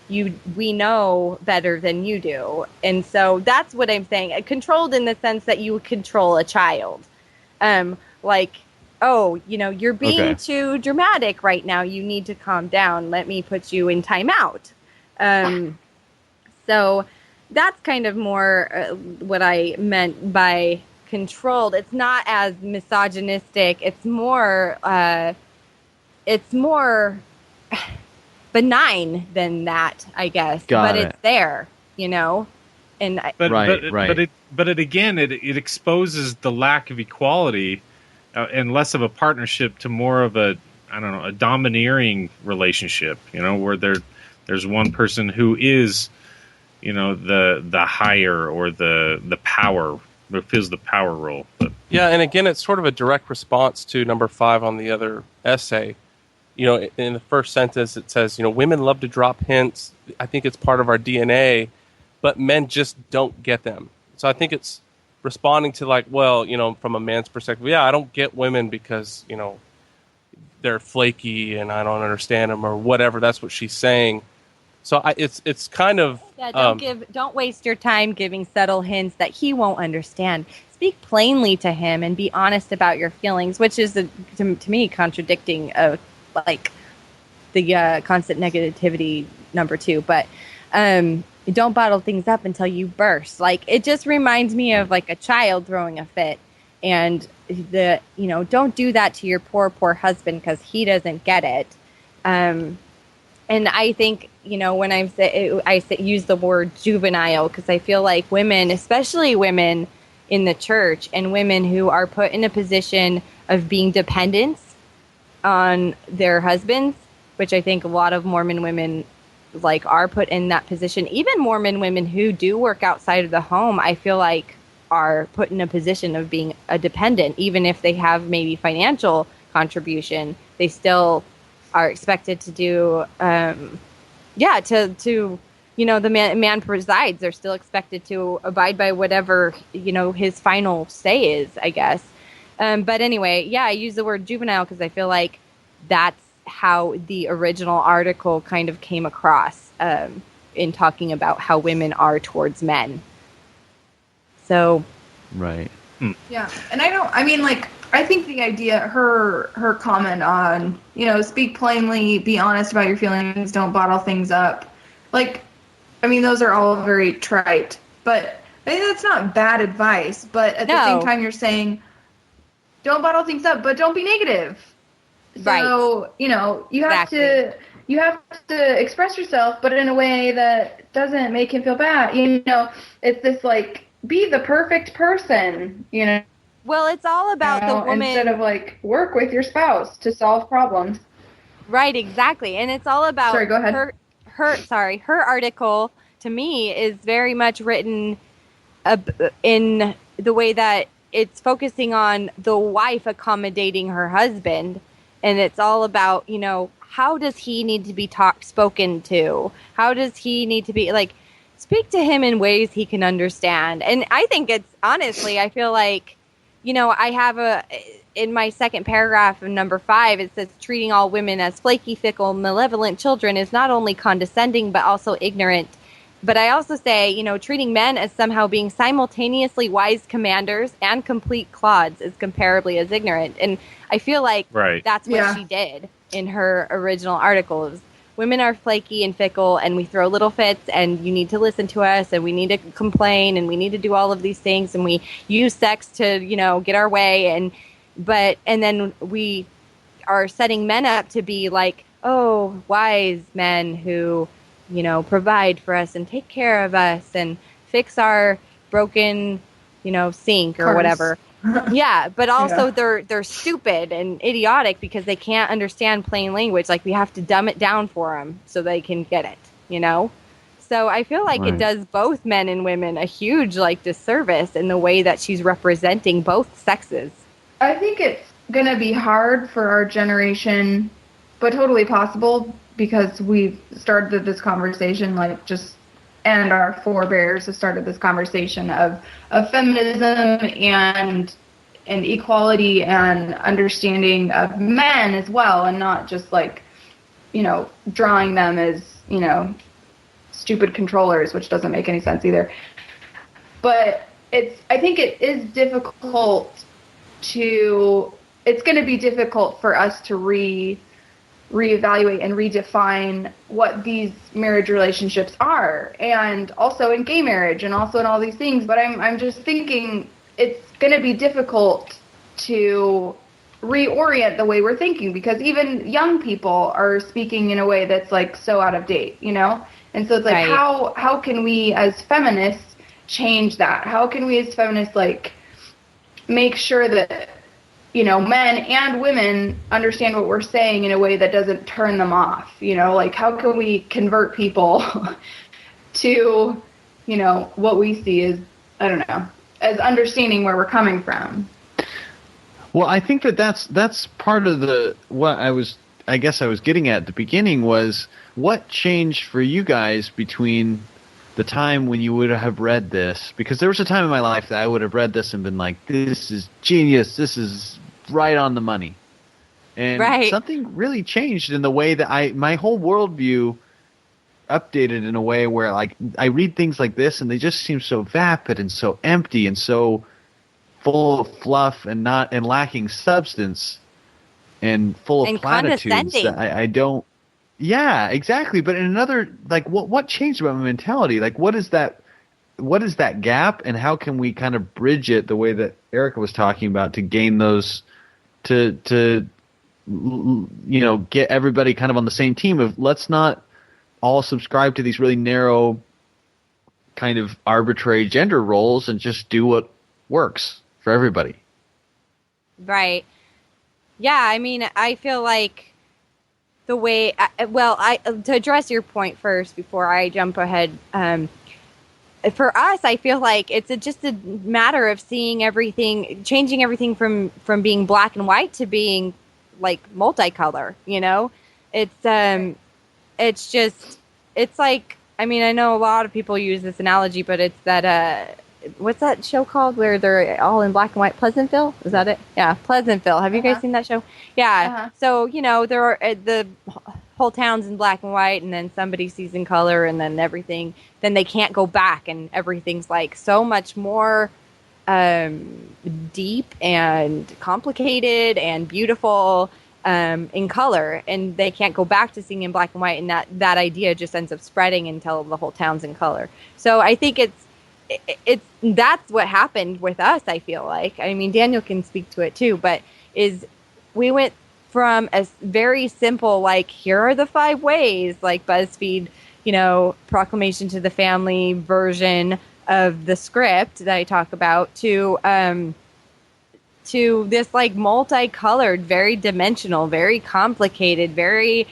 we know better than you do, and so that's what I'm saying. Controlled in the sense that you would control a child, like, oh, you know, you're being too dramatic right now. You need to calm down. Let me put you in timeout. So that's kind of more what I meant by controlled. It's not as misogynistic. It's more benign than that, I guess. It's there, you know. And but it again exposes the lack of equality and less of a partnership to more of a, I don't know, a domineering relationship, you know, where there's one person who is, you know, the higher or the power, who fills the power role. But, yeah, and again, it's sort of a direct response to number 5 on the other essay. You know, in the first sentence, it says, you know, women love to drop hints. I think it's part of our DNA, but men just don't get them. So I think it's responding to, like, well, you know, from a man's perspective, yeah, I don't get women because, you know, they're flaky and I don't understand them or whatever. That's what she's saying. So it's kind of don't waste your time giving subtle hints that he won't understand. Speak plainly to him and be honest about your feelings, which is to me contradicting of like the constant negativity number 2. But don't bottle things up until you burst. Like, it just reminds me of like a child throwing a fit, and don't do that to your poor husband because he doesn't get it. And I think, you know, when I use the word juvenile because I feel like women, especially women in the church and women who are put in a position of being dependent on their husbands, which I think a lot of Mormon women like are put in that position. Even Mormon women who do work outside of the home, I feel like are put in a position of being a dependent. Even if they have maybe financial contribution, they still are expected to do, the man presides. They're still expected to abide by whatever, his final say is, I guess. But anyway, yeah, I use the word juvenile because I feel like that's how the original article kind of came across in talking about how women are towards men. So, right. Yeah, and I think the idea, her comment on, speak plainly, be honest about your feelings, don't bottle things up. Those are all very trite, but I think that's not bad advice. But at the same time, you're saying, don't bottle things up, but don't be negative. So, you have to express yourself, but in a way that doesn't make him feel bad. It's this be the perfect person, Well, it's all about the woman. Instead of work with your spouse to solve problems. Right, exactly. And it's all about Sorry, go ahead. Her article to me is very much written in the way that it's focusing on the wife accommodating her husband. And it's all about, how does he need to be spoken to? How does he need to be speak to him in ways he can understand? And I think it's honestly, I feel like, I have in my second paragraph of number 5, it says treating all women as flaky, fickle, malevolent children is not only condescending, but also ignorant. But I also say, treating men as somehow being simultaneously wise commanders and complete clods is comparably as ignorant. And I feel like that's what she did in her original article. Women are flaky and fickle, and we throw little fits, and you need to listen to us, and we need to complain, and we need to do all of these things, and we use sex to, get our way, and then we are setting men up to be wise men who, provide for us and take care of us and fix our broken, sink or Cars. Whatever. Yeah, but also they're stupid and idiotic because they can't understand plain language. We have to dumb it down for them so they can get it, So I feel like it does both men and women a huge disservice in the way that she's representing both sexes. I think it's going to be hard for our generation, but totally possible because we've started this conversation and our forebears have started this conversation of feminism and equality and understanding of men as well, and not just drawing them as stupid controllers, which doesn't make any sense either. But I think it is difficult it's going to be difficult for us to reevaluate and redefine what these marriage relationships are, and also in gay marriage and also in all these things. But I'm just thinking it's going to be difficult to reorient the way we're thinking, because even young people are speaking in a way that's so out of date, and so it's how can we as feminists change that? How can we as feminists make sure that men and women understand what we're saying in a way that doesn't turn them off? How can we convert people to, what we see as, I don't know, as understanding where we're coming from? Well, I think that's part of what I was getting at the beginning was what changed for you guys between the time when you would have read this, because there was a time in my life that I would have read this and been like, this is genius, this is right on the money. And something really changed in the way that my whole worldview updated in a way where I read things like this and they just seem so vapid and so empty and so full of fluff and lacking substance and full of platitudes that I don't. Yeah, exactly. But in another, what changed about my mentality? What is that gap, and how can we kind of bridge it the way that Erica was talking about to gain those, to get everybody kind of on the same team of let's not all subscribe to these really narrow kind of arbitrary gender roles and just do what works for everybody. Right. Yeah, I mean, I feel like the way, to address your point first before I jump ahead, for us, I feel like it's just a matter of seeing everything, changing everything from being black and white to being like multicolor, you know? It's just, it's like, I mean, I know a lot of people use this analogy, but it's that, what's that show called where they're all in black and white? Pleasantville? Is that it? Yeah, Pleasantville. Have you guys seen that show? Yeah. So, you know, there are the whole town's in black and white, and then somebody sees in color, and then everything, then they can't go back, and everything's like so much more deep and complicated and beautiful in color, and they can't go back to seeing in black and white, and that idea just ends up spreading until the whole town's in color. So I think that's what happened with us. I feel like, I mean, Daniel can speak to it too, but we went from a very simple, like, here are the 5 ways, like BuzzFeed, you know, proclamation to the family version of the script that I talk about, to this like multicolored, very dimensional, very complicated, very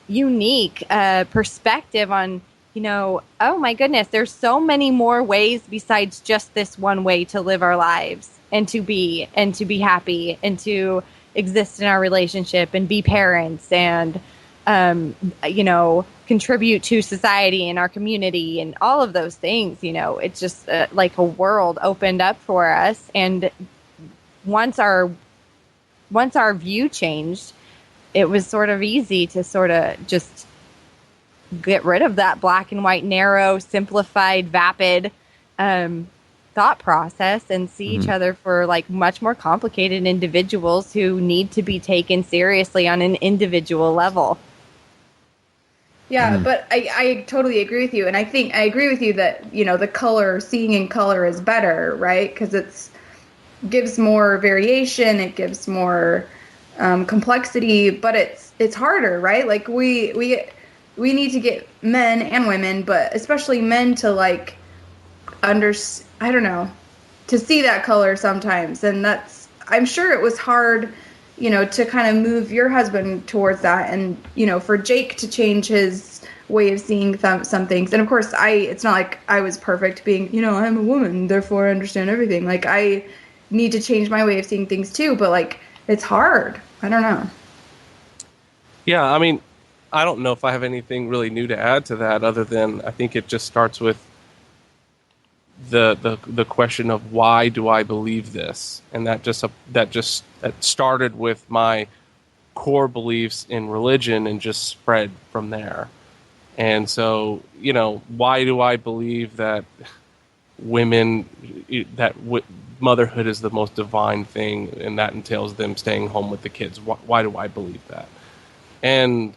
unique perspective on, you know, oh my goodness, there's so many more ways besides just this one way to live our lives and to be happy and to exist in our relationship and be parents and, you know, contribute to society and our community and all of those things. You know, it's just like a world opened up for us. And once our view changed, it was sort of easy to sort of just get rid of that black and white, narrow, simplified, vapid thought process and see each other for like much more complicated individuals who need to be taken seriously on an individual level. Yeah, but I totally agree with you. And I think I agree with you that, you know, the color, seeing in color is better, right? Because gives more variation, it gives more complexity, but it's harder, right? Like we need to get men and women, but especially men, to like I don't know, to see that color sometimes. And I'm sure it was hard, you know, to kind of move your husband towards that, and, you know, for Jake to change his way of seeing some things. And of course, it's not like I was perfect being, you know, I'm a woman, therefore I understand everything. Like, I need to change my way of seeing things too, but like, it's hard. I don't know. Yeah, I mean, I don't know if I have anything really new to add to that, other than I think it just starts with the question of why do I believe this, and that started with my core beliefs in religion and just spread from there. And so, you know, why do I believe that motherhood is the most divine thing, and that entails them staying home with the kids? Why do I believe that? And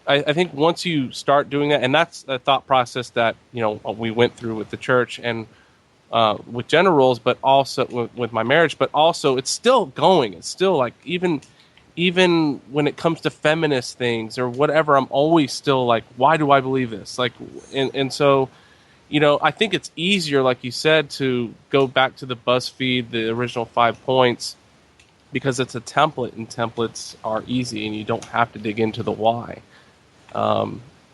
I think once you start doing that, and that's a thought process that, you know, we went through with the church and with gender roles, but also with my marriage, but also it's still going. It's still like, even when it comes to feminist things or whatever, I'm always still like, why do I believe this? Like, and so, you know, I think it's easier, like you said, to go back to the BuzzFeed, the original 5 points, because it's a template, and templates are easy, and you don't have to dig into the why.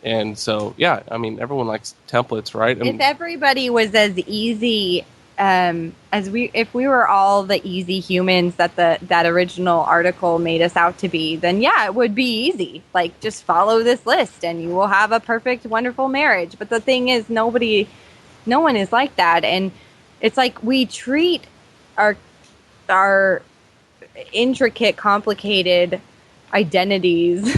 And so, yeah, I mean, everyone likes templates, right? I mean, if everybody was as easy if we were all the easy humans that original article made us out to be, then yeah, it would be easy. Like, just follow this list and you will have a perfect, wonderful marriage. But the thing is, no one is like that. And it's like we treat our intricate, complicated identities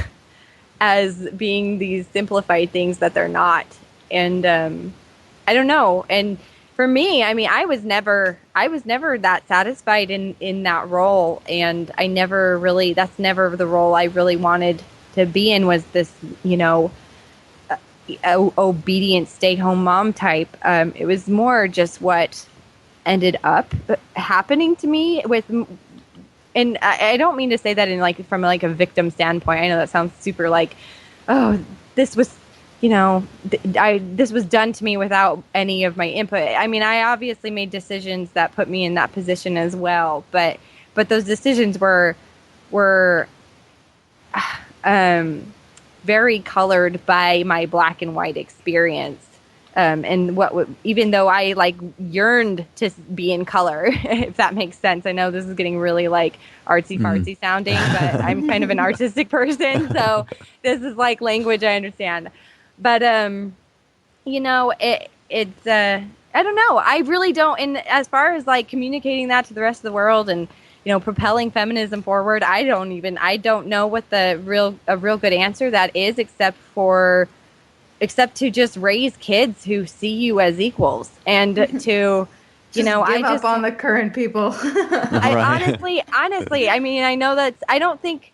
as being these simplified things that they're not. And I don't know. And for me, I mean, I was never that satisfied in that role, and I never really, that's never the role I really wanted to be in, was this, you know, obedient stay-home mom type. It was more just what ended up happening to me with. And I don't mean to say that in like from like a victim standpoint. I know that sounds super like, oh, this was, you know, this was done to me without any of my input. I mean, I obviously made decisions that put me in that position as well, but those decisions were were very colored by my black and white experience. And even though I like yearned to be in color, if that makes sense. I know this is getting really like artsy fartsy sounding, but I'm kind of an artistic person, so this is like language I understand. But you know, it's I don't know. I really don't. And as far as like communicating that to the rest of the world and propelling feminism forward, I don't know what a real good answer that is, except to just raise kids who see you as equals and to, give up on the current people. Honestly, I mean, I know that I don't think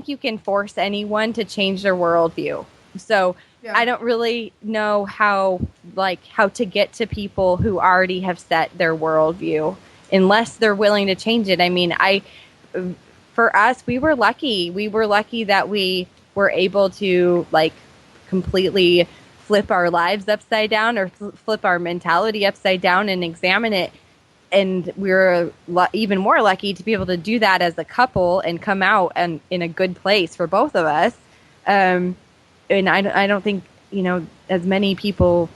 you can force anyone to change their worldview. So I don't really know how to get to people who already have set their worldview unless they're willing to change it. I mean, for us, we were lucky. We were lucky that we were able to like completely flip our lives upside down or flip our mentality upside down and examine it. And we were even more lucky to be able to do that as a couple and come out and in a good place for both of us. And I don't think, as many people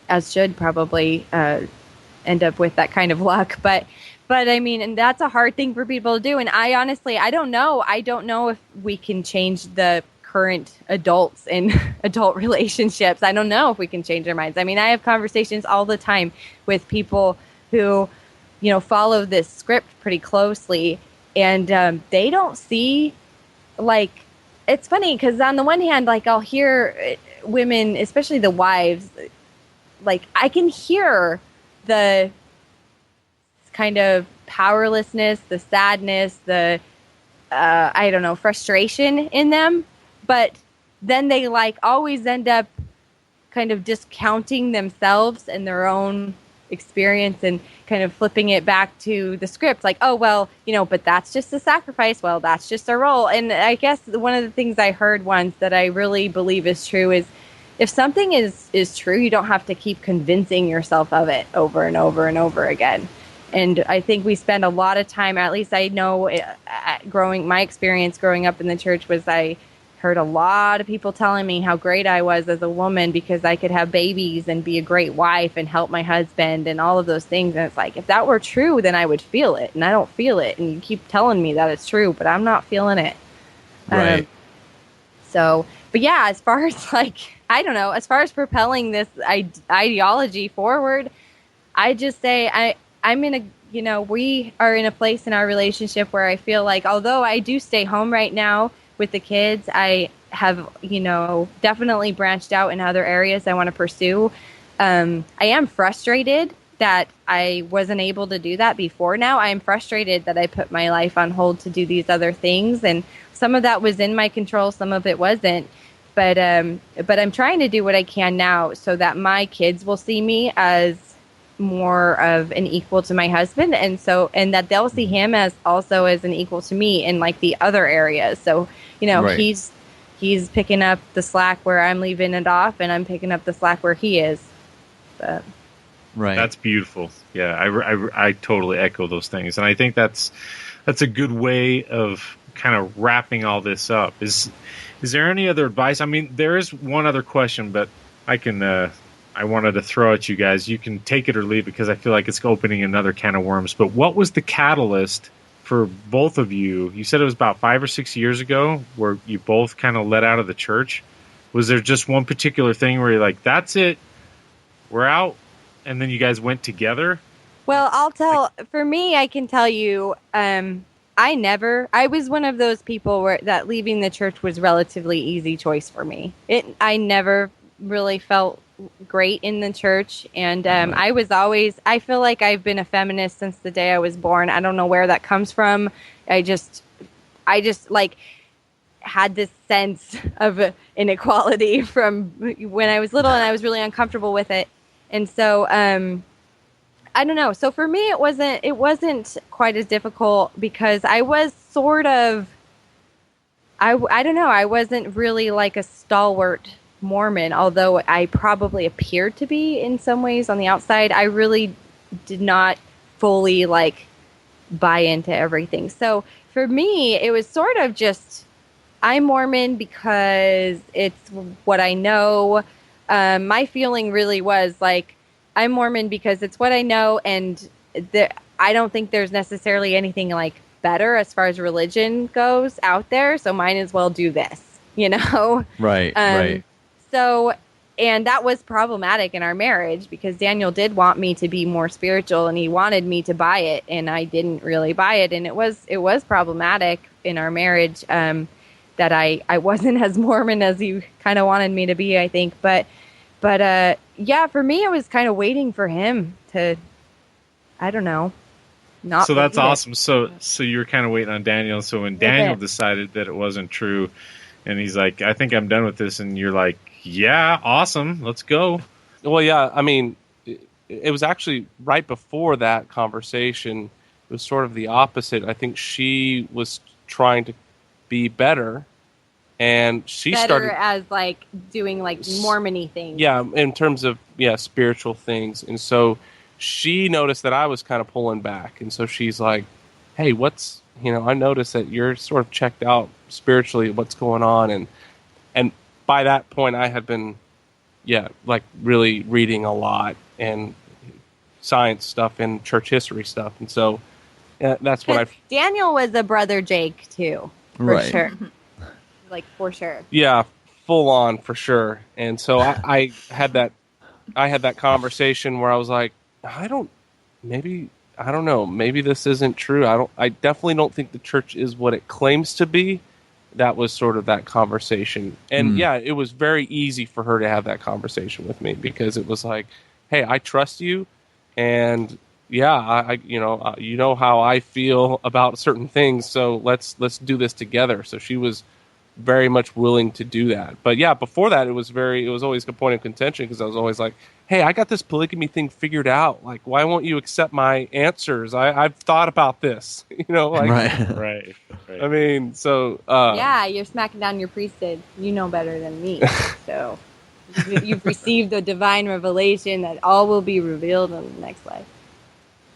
as should probably end up with that kind of luck. But I mean, and that's a hard thing for people to do. And I honestly, I don't know. I don't know if we can change the current adults in adult relationships. I don't know if we can change their minds. I mean, I have conversations all the time with people who, follow this script pretty closely, and they don't see, like, it's funny because on the one hand, like, I'll hear women, especially the wives, like, I can hear the kind of powerlessness, the sadness, the I don't know, frustration in them. But then they like always end up kind of discounting themselves and their own experience and kind of flipping it back to the script. Like, oh, well, but that's just a sacrifice. Well, that's just a role. And I guess one of the things I heard once that I really believe is true is if something is true, you don't have to keep convincing yourself of it over and over and over again. And I think we spend a lot of time, at least I know my experience growing up in the church was I heard a lot of people telling me how great I was as a woman because I could have babies and be a great wife and help my husband and all of those things. And it's like, if that were true, then I would feel it. And I don't feel it. And you keep telling me that it's true, but I'm not feeling it. Right. But yeah, as far as like, I don't know, as far as propelling this ideology forward, I just say I'm in a, we are in a place in our relationship where I feel like, although I do stay home right now with the kids, I have, definitely branched out in other areas I want to pursue. I am frustrated that I wasn't able to do that before now. I am frustrated that I put my life on hold to do these other things. And some of that was in my control, some of it wasn't. But I'm trying to do what I can now so that my kids will see me as more of an equal to my husband, and that they'll see him as also as an equal to me in like the other areas. So right. he's picking up the slack where I'm leaving it off, and I'm picking up the slack where he is. But. Right, that's beautiful. Yeah, I totally echo those things, and I think that's a good way of kind of wrapping all this up. Is there any other advice? I mean, there is one other question, but I wanted to throw at you guys. You can take it or leave it because I feel like it's opening another can of worms. But what was the catalyst for both of you? You said it was about 5 or 6 years ago where you both kind of let out of the church. Was there just one particular thing where you're like, that's it, we're out, and then you guys went together? Well, for me, I can tell you, I was one of those people that leaving the church was relatively easy choice for me. I never really felt great in the church, and I feel like I've been a feminist since the day I was born. I don't know where that comes from. I just like had this sense of inequality from when I was little, and I was really uncomfortable with it. And so I don't know. So for me, it wasn't quite as difficult because I was sort of I don't know. I wasn't really like a stalwart Mormon, although I probably appeared to be in some ways on the outside. I really did not fully like buy into everything. So for me, it was sort of just, I'm Mormon because it's what I know. My feeling really was like, I'm Mormon because it's what I know, and I don't think there's necessarily anything like better as far as religion goes out there, so might as well do this, you know? Right, right. So, and that was problematic in our marriage because Daniel did want me to be more spiritual, and he wanted me to buy it, and I didn't really buy it, and it was problematic in our marriage that I wasn't as Mormon as he kind of wanted me to be, I think, but yeah, for me it was kind of waiting for him to, I don't know, not. So that's believe it. awesome. So you were kind of waiting on Daniel. So when Daniel decided that it wasn't true, and he's like, "I think I'm done with this," and you're like, "Yeah, awesome, let's go." Well, yeah, I mean, it was actually right before that conversation. It was sort of the opposite. I think she was trying to be better, and she better started as like doing like Mormon-y things. Yeah, in terms of spiritual things, and so she noticed that I was kind of pulling back, and so she's like, "Hey, I noticed that you're sort of checked out spiritually. What's going on?" And by that point, I had been, like really reading a lot and science stuff and church history stuff, and so that's what Daniel was a brother Jake too, for sure. Like for sure. Yeah, full on for sure. And so I had that conversation where I was like, I don't know, maybe this isn't true. I definitely don't think the church is what it claims to be. That was sort of that conversation. And it was very easy for her to have that conversation with me because it was like, hey, I trust you, and you know how I feel about certain things, so let's do this together. So she was very much willing to do that. But yeah, before that, it was always a point of contention because I was always like, hey, I got this polygamy thing figured out. Like, why won't you accept my answers? I've thought about this, Right. I mean, so yeah, you're smacking down your priesthood. You know better than me. So you've received the divine revelation that all will be revealed in the next life.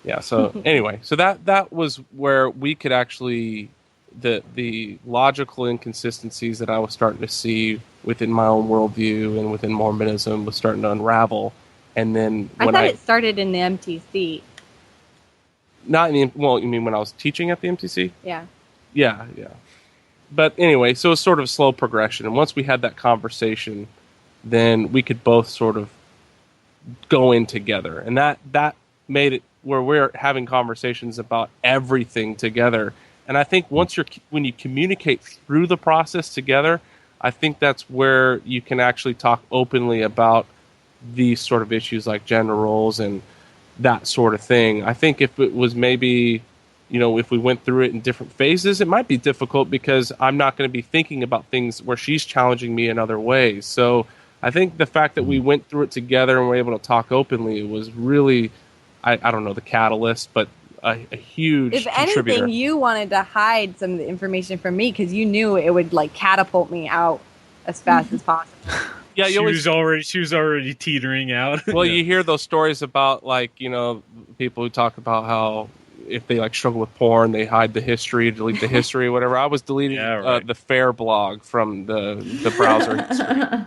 Yeah. So anyway, so that was where we could actually the logical inconsistencies that I was starting to see within my own worldview and within Mormonism was starting to unravel. And then when I thought it started in the MTC. Not in you mean when I was teaching at the MTC? Yeah. Yeah. But anyway, so it was sort of a slow progression. And once we had that conversation, then we could both sort of go in together. And that made it where we're having conversations about everything together. And I think when you communicate through the process together, I think that's where you can actually talk openly about these sort of issues like gender roles and that sort of thing. I think if it was maybe, if we went through it in different phases, it might be difficult because I'm not going to be thinking about things where she's challenging me in other ways. So I think the fact that we went through it together and were able to talk openly was really, I don't know, the catalyst, but a huge contributor. If anything, you wanted to hide some of the information from me because you knew it would like catapult me out as fast as possible. Yeah, she was already teetering out. Well, you hear those stories about people who talk about how if they struggle with porn, they hide the history, delete the history, whatever. I was deleting the Fair blog from the browser history.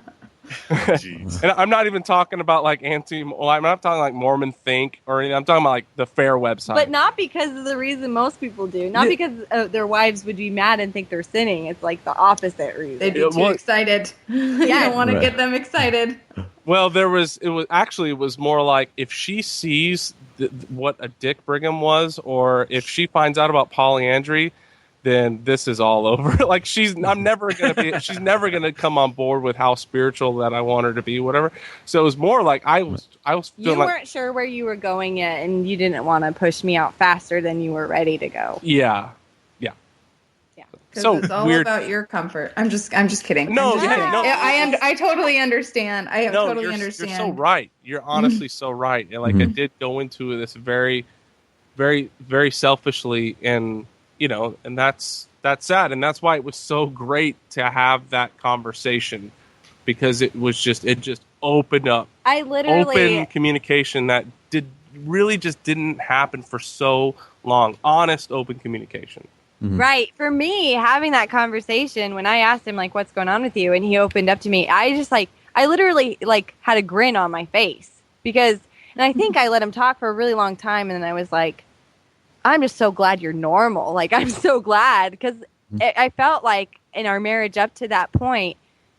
And I'm not even talking about I'm not talking like Mormon Think or anything. I'm talking about the Fair website. But not because of the reason most people do. Not because their wives would be mad and think they're sinning. It's like the opposite reason. They'd be too excited. You don't want to get them excited. Well, it was more like if she sees what a Dick Brigham was, or if she finds out about polyandry, then this is all over. She's never gonna come on board with how spiritual that I want her to be, whatever. So it was more like I was feeling you weren't sure where you were going yet, and you didn't want to push me out faster than you were ready to go. Yeah. So it's all about your comfort. I'm just kidding. No, I totally understand. Totally understand. You're so right. You're honestly so right. And I did go into this very, very, very selfishly, and and that's sad, and that's why it was so great to have that conversation, because it just opened up. Open communication that didn't happen for so long. Honest, open communication. Right. For me, having that conversation, when I asked him, like, what's going on with you? And he opened up to me, I literally, like, had a grin on my face. And I think I let him talk for a really long time. And then I was like, I'm just so glad you're normal. Like, I'm so glad. Because I felt like in our marriage up to that point,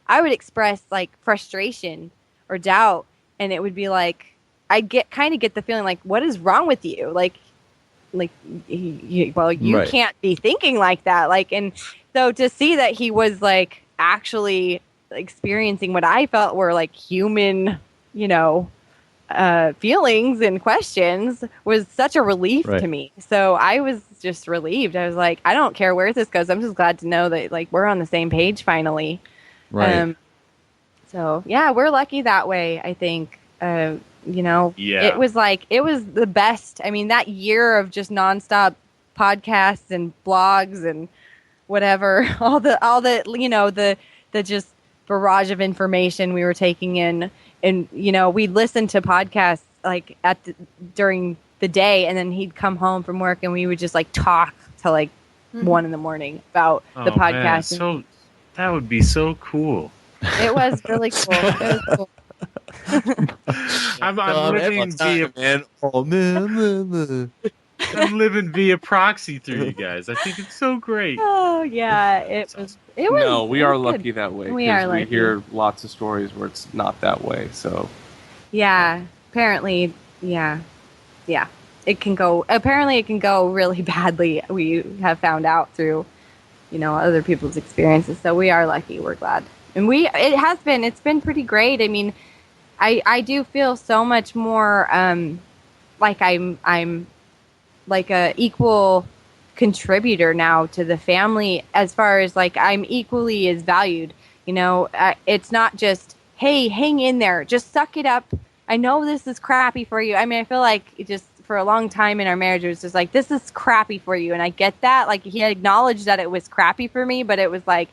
I would express, like, frustration or doubt. And it would be like, I kind of get the feeling like, what is wrong with you? You Right. can't be thinking like that. Like, and so to see that he was like actually experiencing what I felt were like human, feelings and questions was such a relief Right. to me. So I was just relieved. I was like, I don't care where this goes. I'm just glad to know that like we're on the same page finally. Right. So yeah, we're lucky that way, I think. It was the best. I mean, that year of just nonstop podcasts and blogs and whatever, all the just barrage of information we were taking in, and we'd listen to podcasts like during the day, and then he'd come home from work and we would just like talk till like 1 a.m. about the podcast. Man, so that would be so cool. It was really cool. It was cool. I'm living via I'm living via proxy through you guys. I think it's so great. Oh yeah, it was. No, we are good. lucky that way. We are 'cause lucky. We hear lots of stories where it's not that way. So Yeah, apparently, yeah. It can go really badly. We have found out through, other people's experiences. So we are lucky. We're glad, and it's been pretty great. I mean, I do feel so much more like I'm like a equal contributor now to the family, as far as like I'm equally as valued. It's not just, hey, hang in there, just suck it up. I know this is crappy for you. I mean, I feel like it just for a long time in our marriage, it was just like, this is crappy for you. And I get that. Like, he acknowledged that it was crappy for me, but it was like,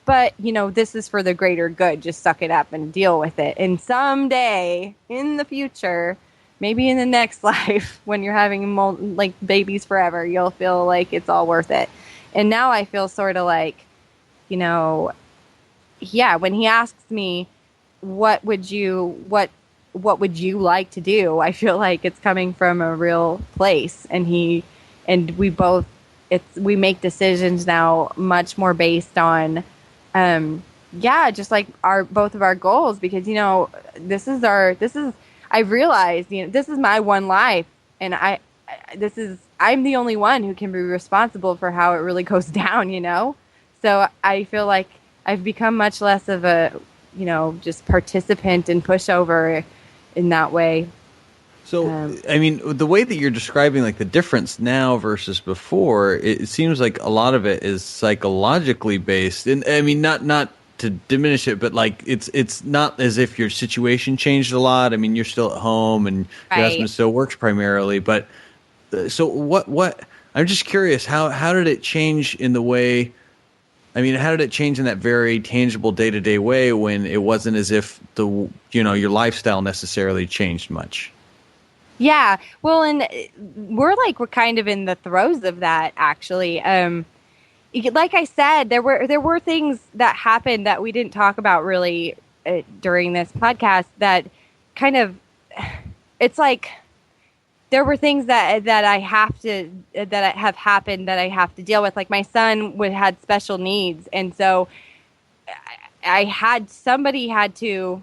but, this is for the greater good. Just suck it up and deal with it. And someday in the future, maybe in the next life, when you're having like babies forever, you'll feel like it's all worth it. And now I feel sort of like, when he asks me, what would you like to do? I feel like it's coming from a real place. And we make decisions now much more based on, just like both of our goals, because, I've realized, this is my one life, and I'm the only one who can be responsible for how it really goes down, So I feel like I've become much less of a, just participant and pushover in that way. So, I mean, the way that you're describing like the difference now versus before, it seems like a lot of it is psychologically based. And I mean, not to diminish it, but like it's not as if your situation changed a lot. I mean, you're still at home and your husband still works primarily. But so what? I'm just curious, how did it change in the way? I mean, how did it change in that very tangible day-to-day way when it wasn't as if your lifestyle necessarily changed much? Yeah, well, and we're kind of in the throes of that, actually. Like I said, there were things that happened that we didn't talk about really during this podcast. That kind of, it's like there were things that have happened that I have to deal with. Like my son had special needs, and so somebody had to.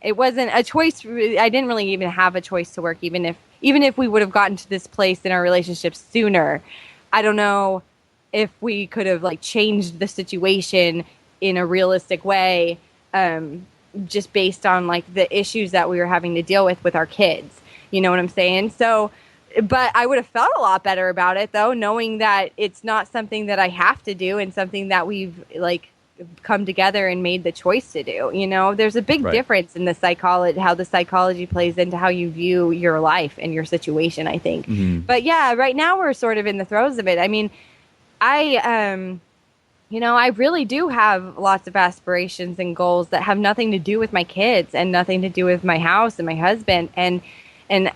It wasn't a choice. I didn't really even have a choice to work, even if we would have gotten to this place in our relationship sooner. I don't know if we could have changed the situation in a realistic way, just based on the issues that we were having to deal with our kids. You know what I'm saying? So, but I would have felt a lot better about it, though, knowing that it's not something that I have to do and something that we've come together and made the choice to do. There's a big difference in how the psychology plays into how you view your life and your situation, I think. Mm-hmm. But yeah, right now we're sort of in the throes of it. I mean, I really do have lots of aspirations and goals that have nothing to do with my kids and nothing to do with my house and my husband. And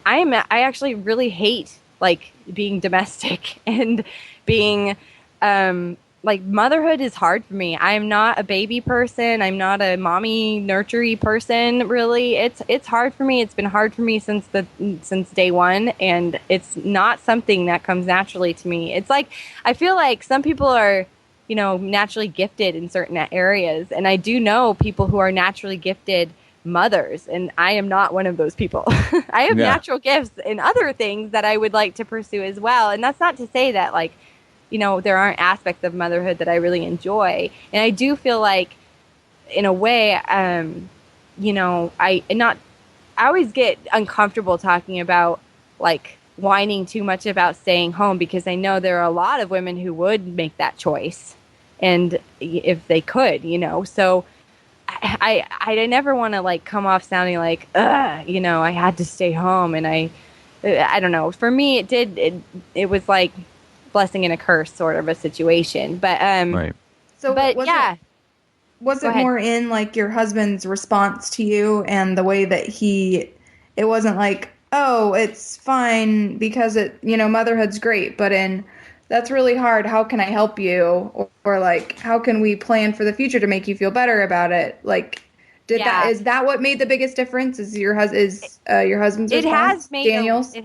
I actually really hate being domestic and being like motherhood is hard for me. I'm not a baby person. I'm not a mommy nurtury person, really. It's hard for me. It's been hard for me since day one, and it's not something that comes naturally to me. It's like I feel like some people are, naturally gifted in certain areas, and I do know people who are naturally gifted mothers, and I am not one of those people. I have natural gifts in other things that I would like to pursue as well, and that's not to say that like there aren't aspects of motherhood that I really enjoy. And I do feel like, in a way, I always get uncomfortable talking about, like, whining too much about staying home, because I know there are a lot of women who would make that choice, and if they could, so I never want to, like, come off sounding like, I had to stay home, and I don't know. For me, it was like blessing and a curse sort of a situation, but right. So, but was it more in like your husband's response to you and the way that it wasn't like, oh, it's fine because motherhood's great, but that's really hard, how can I help you, or like, how can we plan for the future to make you feel better about it? Like, is that what made the biggest difference? Is your husband's response? Daniel's? It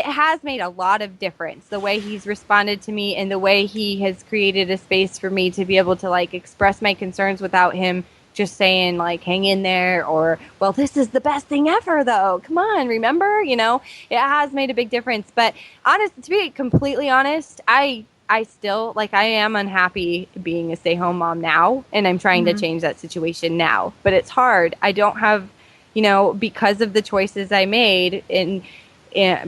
has made a lot of difference, the way he's responded to me and the way he has created a space for me to be able to, like, express my concerns without him just saying, like, hang in there, or, well, this is the best thing ever, though. Come on, remember? It has made a big difference. But to be completely honest, I still, like, I am unhappy being a stay-home mom now, and I'm trying to change that situation now. But it's hard. I don't have, because of the choices I made, and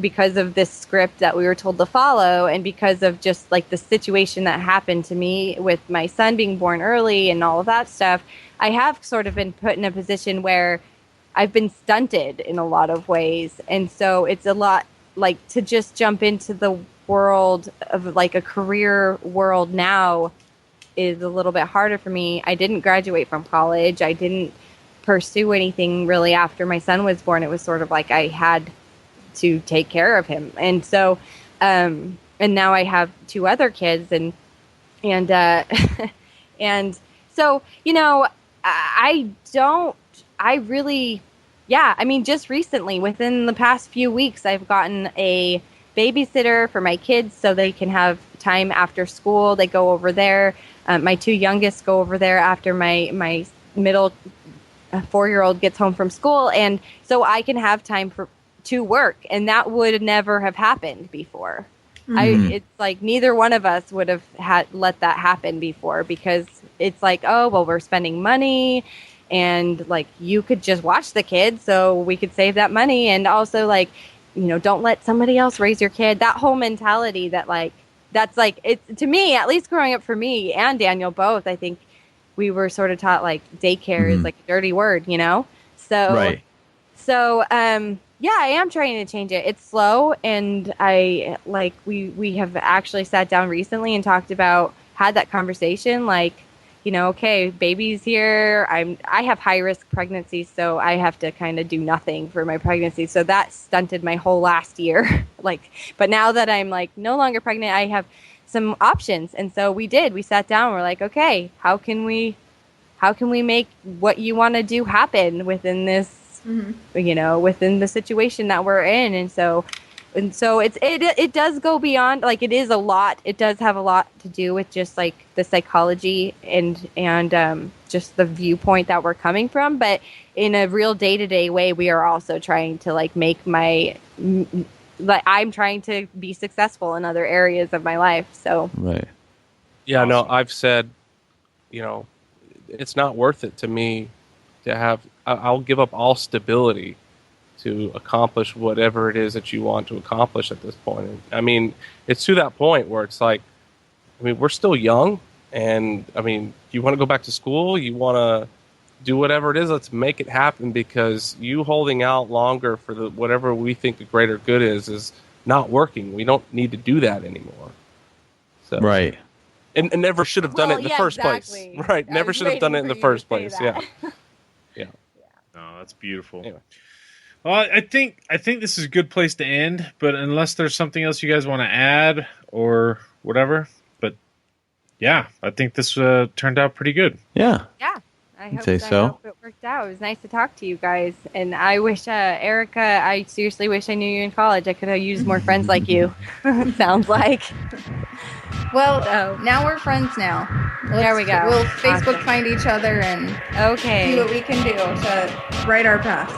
because of this script that we were told to follow, and because of just, like, the situation that happened to me with my son being born early and all of that stuff, I have sort of been put in a position where I've been stunted in a lot of ways. And so it's a lot, like, to just jump into the world of, like, a career world now is a little bit harder for me. I didn't graduate from college. I didn't pursue anything really after my son was born. It was sort of like I had to take care of him. And so, and now I have 2 other kids, and and so, just recently, within the past few weeks, I've gotten a babysitter for my kids so they can have time after school. They go over there. My 2 youngest go over there after my middle 4-year-old gets home from school. And so I can have time to work, and that would never have happened before. It's like neither one of us would have let that happen before, because it's like, oh, well, we're spending money, and, like, you could just watch the kid so we could save that money, and also, like, don't let somebody else raise your kid. That whole mentality that, like, that's, like, it's, to me, at least growing up for me and Daniel both, I think we were sort of taught, like, daycare is like a dirty word, so right. So, yeah, I am trying to change it. It's slow, and we have actually sat down recently and had that conversation, like, okay, baby's here. I have high risk pregnancies, so I have to kind of do nothing for my pregnancy. So that stunted my whole last year. But now that I'm, like, no longer pregnant, I have some options. And so we sat down. We're like, okay, how can we make what you want to do happen within this, within the situation that we're in. And so it does go beyond, like, it is a lot. It does have a lot to do with just, like, the psychology and just the viewpoint that we're coming from. But in a real day-to-day way, we are also trying to, like, I'm trying to be successful in other areas of my life. So, right. Yeah, no, I've said, it's not worth it to me to have, I'll give up all stability to accomplish whatever it is that you want to accomplish at this point. I mean, it's to that point where it's like, we're still young, and you want to go back to school, you want to do whatever it is, let's make it happen, because you holding out longer for whatever we think the greater good is not working. We don't need to do that anymore. So, right. And never should have done it in the first place. Right. Never should have done it in the first place. Yeah. Yeah. No, that's beautiful. Anyway. Well, I think this is a good place to end, but unless there's something else you guys want to add, or whatever. But yeah, I think this turned out pretty good. Yeah. Yeah. I hope so. it worked out. It was nice to talk to you guys. And I wish, Erica, I seriously wish I knew you in college. I could have used more friends like you. Sounds like. Well, now we're friends now. There we go. We'll Facebook find each other and see what we can do to right our past.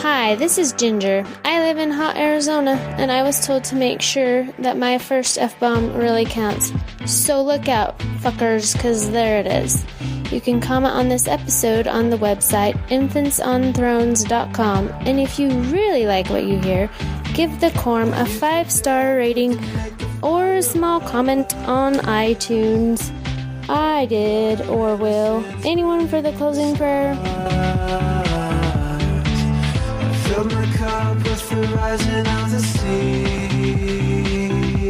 Hi, this is Ginger. I live in hot Arizona, and I was told to make sure that my first F-bomb really counts. So look out, fuckers, because there it is. You can comment on this episode on the website infantsonthrones.com, and if you really like what you hear, give the Quorum a 5-star rating or a small comment on iTunes. I did, or will. Anyone for the closing prayer? Filled my cup with the rising of the sea,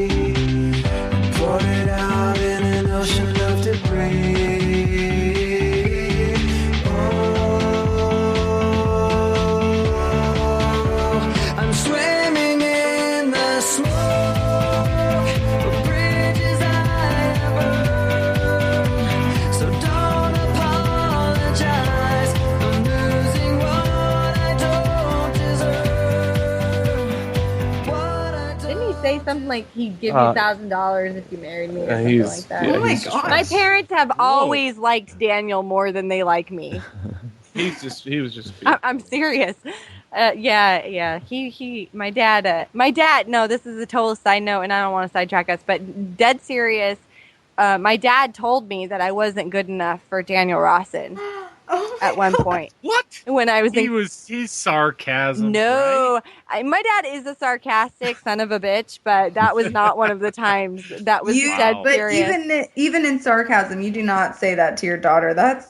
and poured it out in an ocean of debris. Oh, I'm swimming in the smoke of bridges I have burned. So don't apologize. I'm losing what I don't deserve. Didn't he say something like he'd give you $1,000 if you married me or something like that? Oh my gosh. My parents have always liked Daniel more than they like me. He was just. I'm serious. Yeah. My dad. No, this is a total side note, and I don't want to sidetrack us, but dead serious. My dad told me that I wasn't good enough for Daniel Rawson at one point. What? When I was He's sarcasm. No, my dad is a sarcastic son of a bitch, but that was not one of the times. That was dead But serious. even in sarcasm, you do not say that to your daughter. That's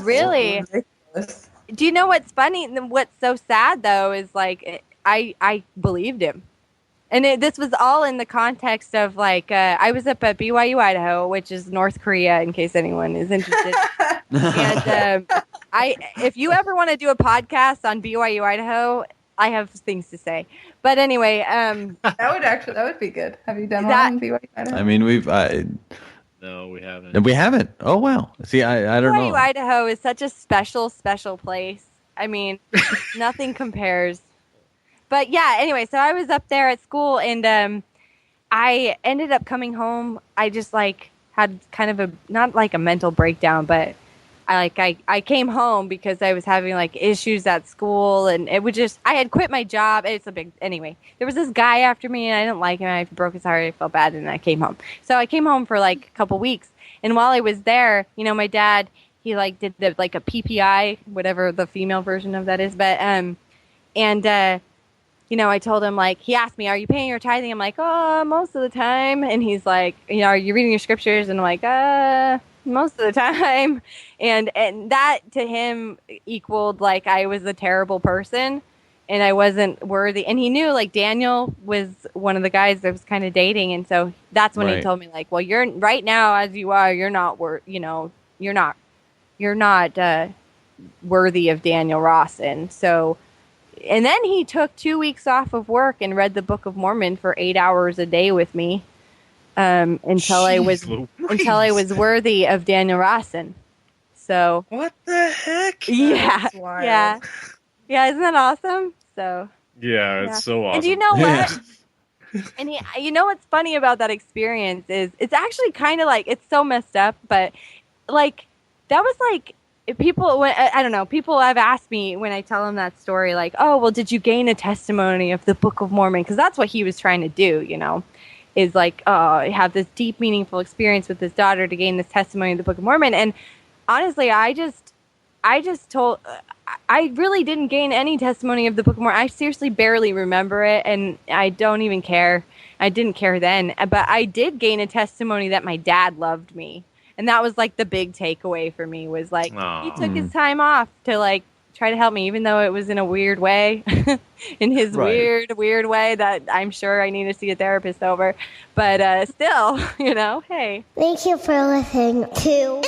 really ridiculous. Do you know what's funny? What's so sad though is like I believed him, and this was all in the context of like I was up at BYU Idaho, which is North Korea, in case anyone is interested. And if you ever want to do a podcast on BYU Idaho, I have things to say. But anyway, that would be good. Have you done one on BYU Idaho? I mean, No, we haven't. we haven't. Oh wow. See, I don't BYU know. Idaho is such a special place. I mean, nothing compares. But yeah, anyway, so I was up there at school, and I ended up coming home. I just like had kind of not like a mental breakdown, but I came home because I was having like issues at school, and it would just, I had quit my job. Anyway, there was this guy after me, and I didn't like him. I broke his heart. I felt bad, and I came home. So I came home for like a couple weeks, and while I was there, my dad, he like did like a PPI, whatever the female version of that is, but I told him, like, he asked me, are you paying your tithing? I'm like, oh, most of the time. And he's like, are you reading your scriptures? And I'm like, most of the time. And that to him equaled like I was a terrible person and I wasn't worthy. And he knew like Daniel was one of the guys that was kind of dating. And so that's when he told me like, well, you're right now as you are, you're not you're not worthy of Daniel Rawson. So, and then he took 2 weeks off of work and read the Book of Mormon for 8 hours a day with me until I was worthy of Daniel Rawson. So what the heck? Yeah, yeah. Isn't that awesome? So yeah, it's so awesome. And you know what? And you know what's funny about that experience is it's actually kind of like it's so messed up, but like that was like. People have asked me when I tell them that story, like, oh, well, did you gain a testimony of the Book of Mormon? Because that's what he was trying to do, is like, have this deep, meaningful experience with his daughter to gain this testimony of the Book of Mormon. And honestly, I really didn't gain any testimony of the Book of Mormon. I seriously barely remember it, and I don't even care. I didn't care then. But I did gain a testimony that my dad loved me. And that was like the big takeaway for me was like he took his time off to like try to help me, even though it was in a weird way, in his weird way that I'm sure I need to see a therapist over. But still, hey. Thank you for listening to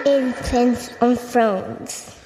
Infants on Thrones.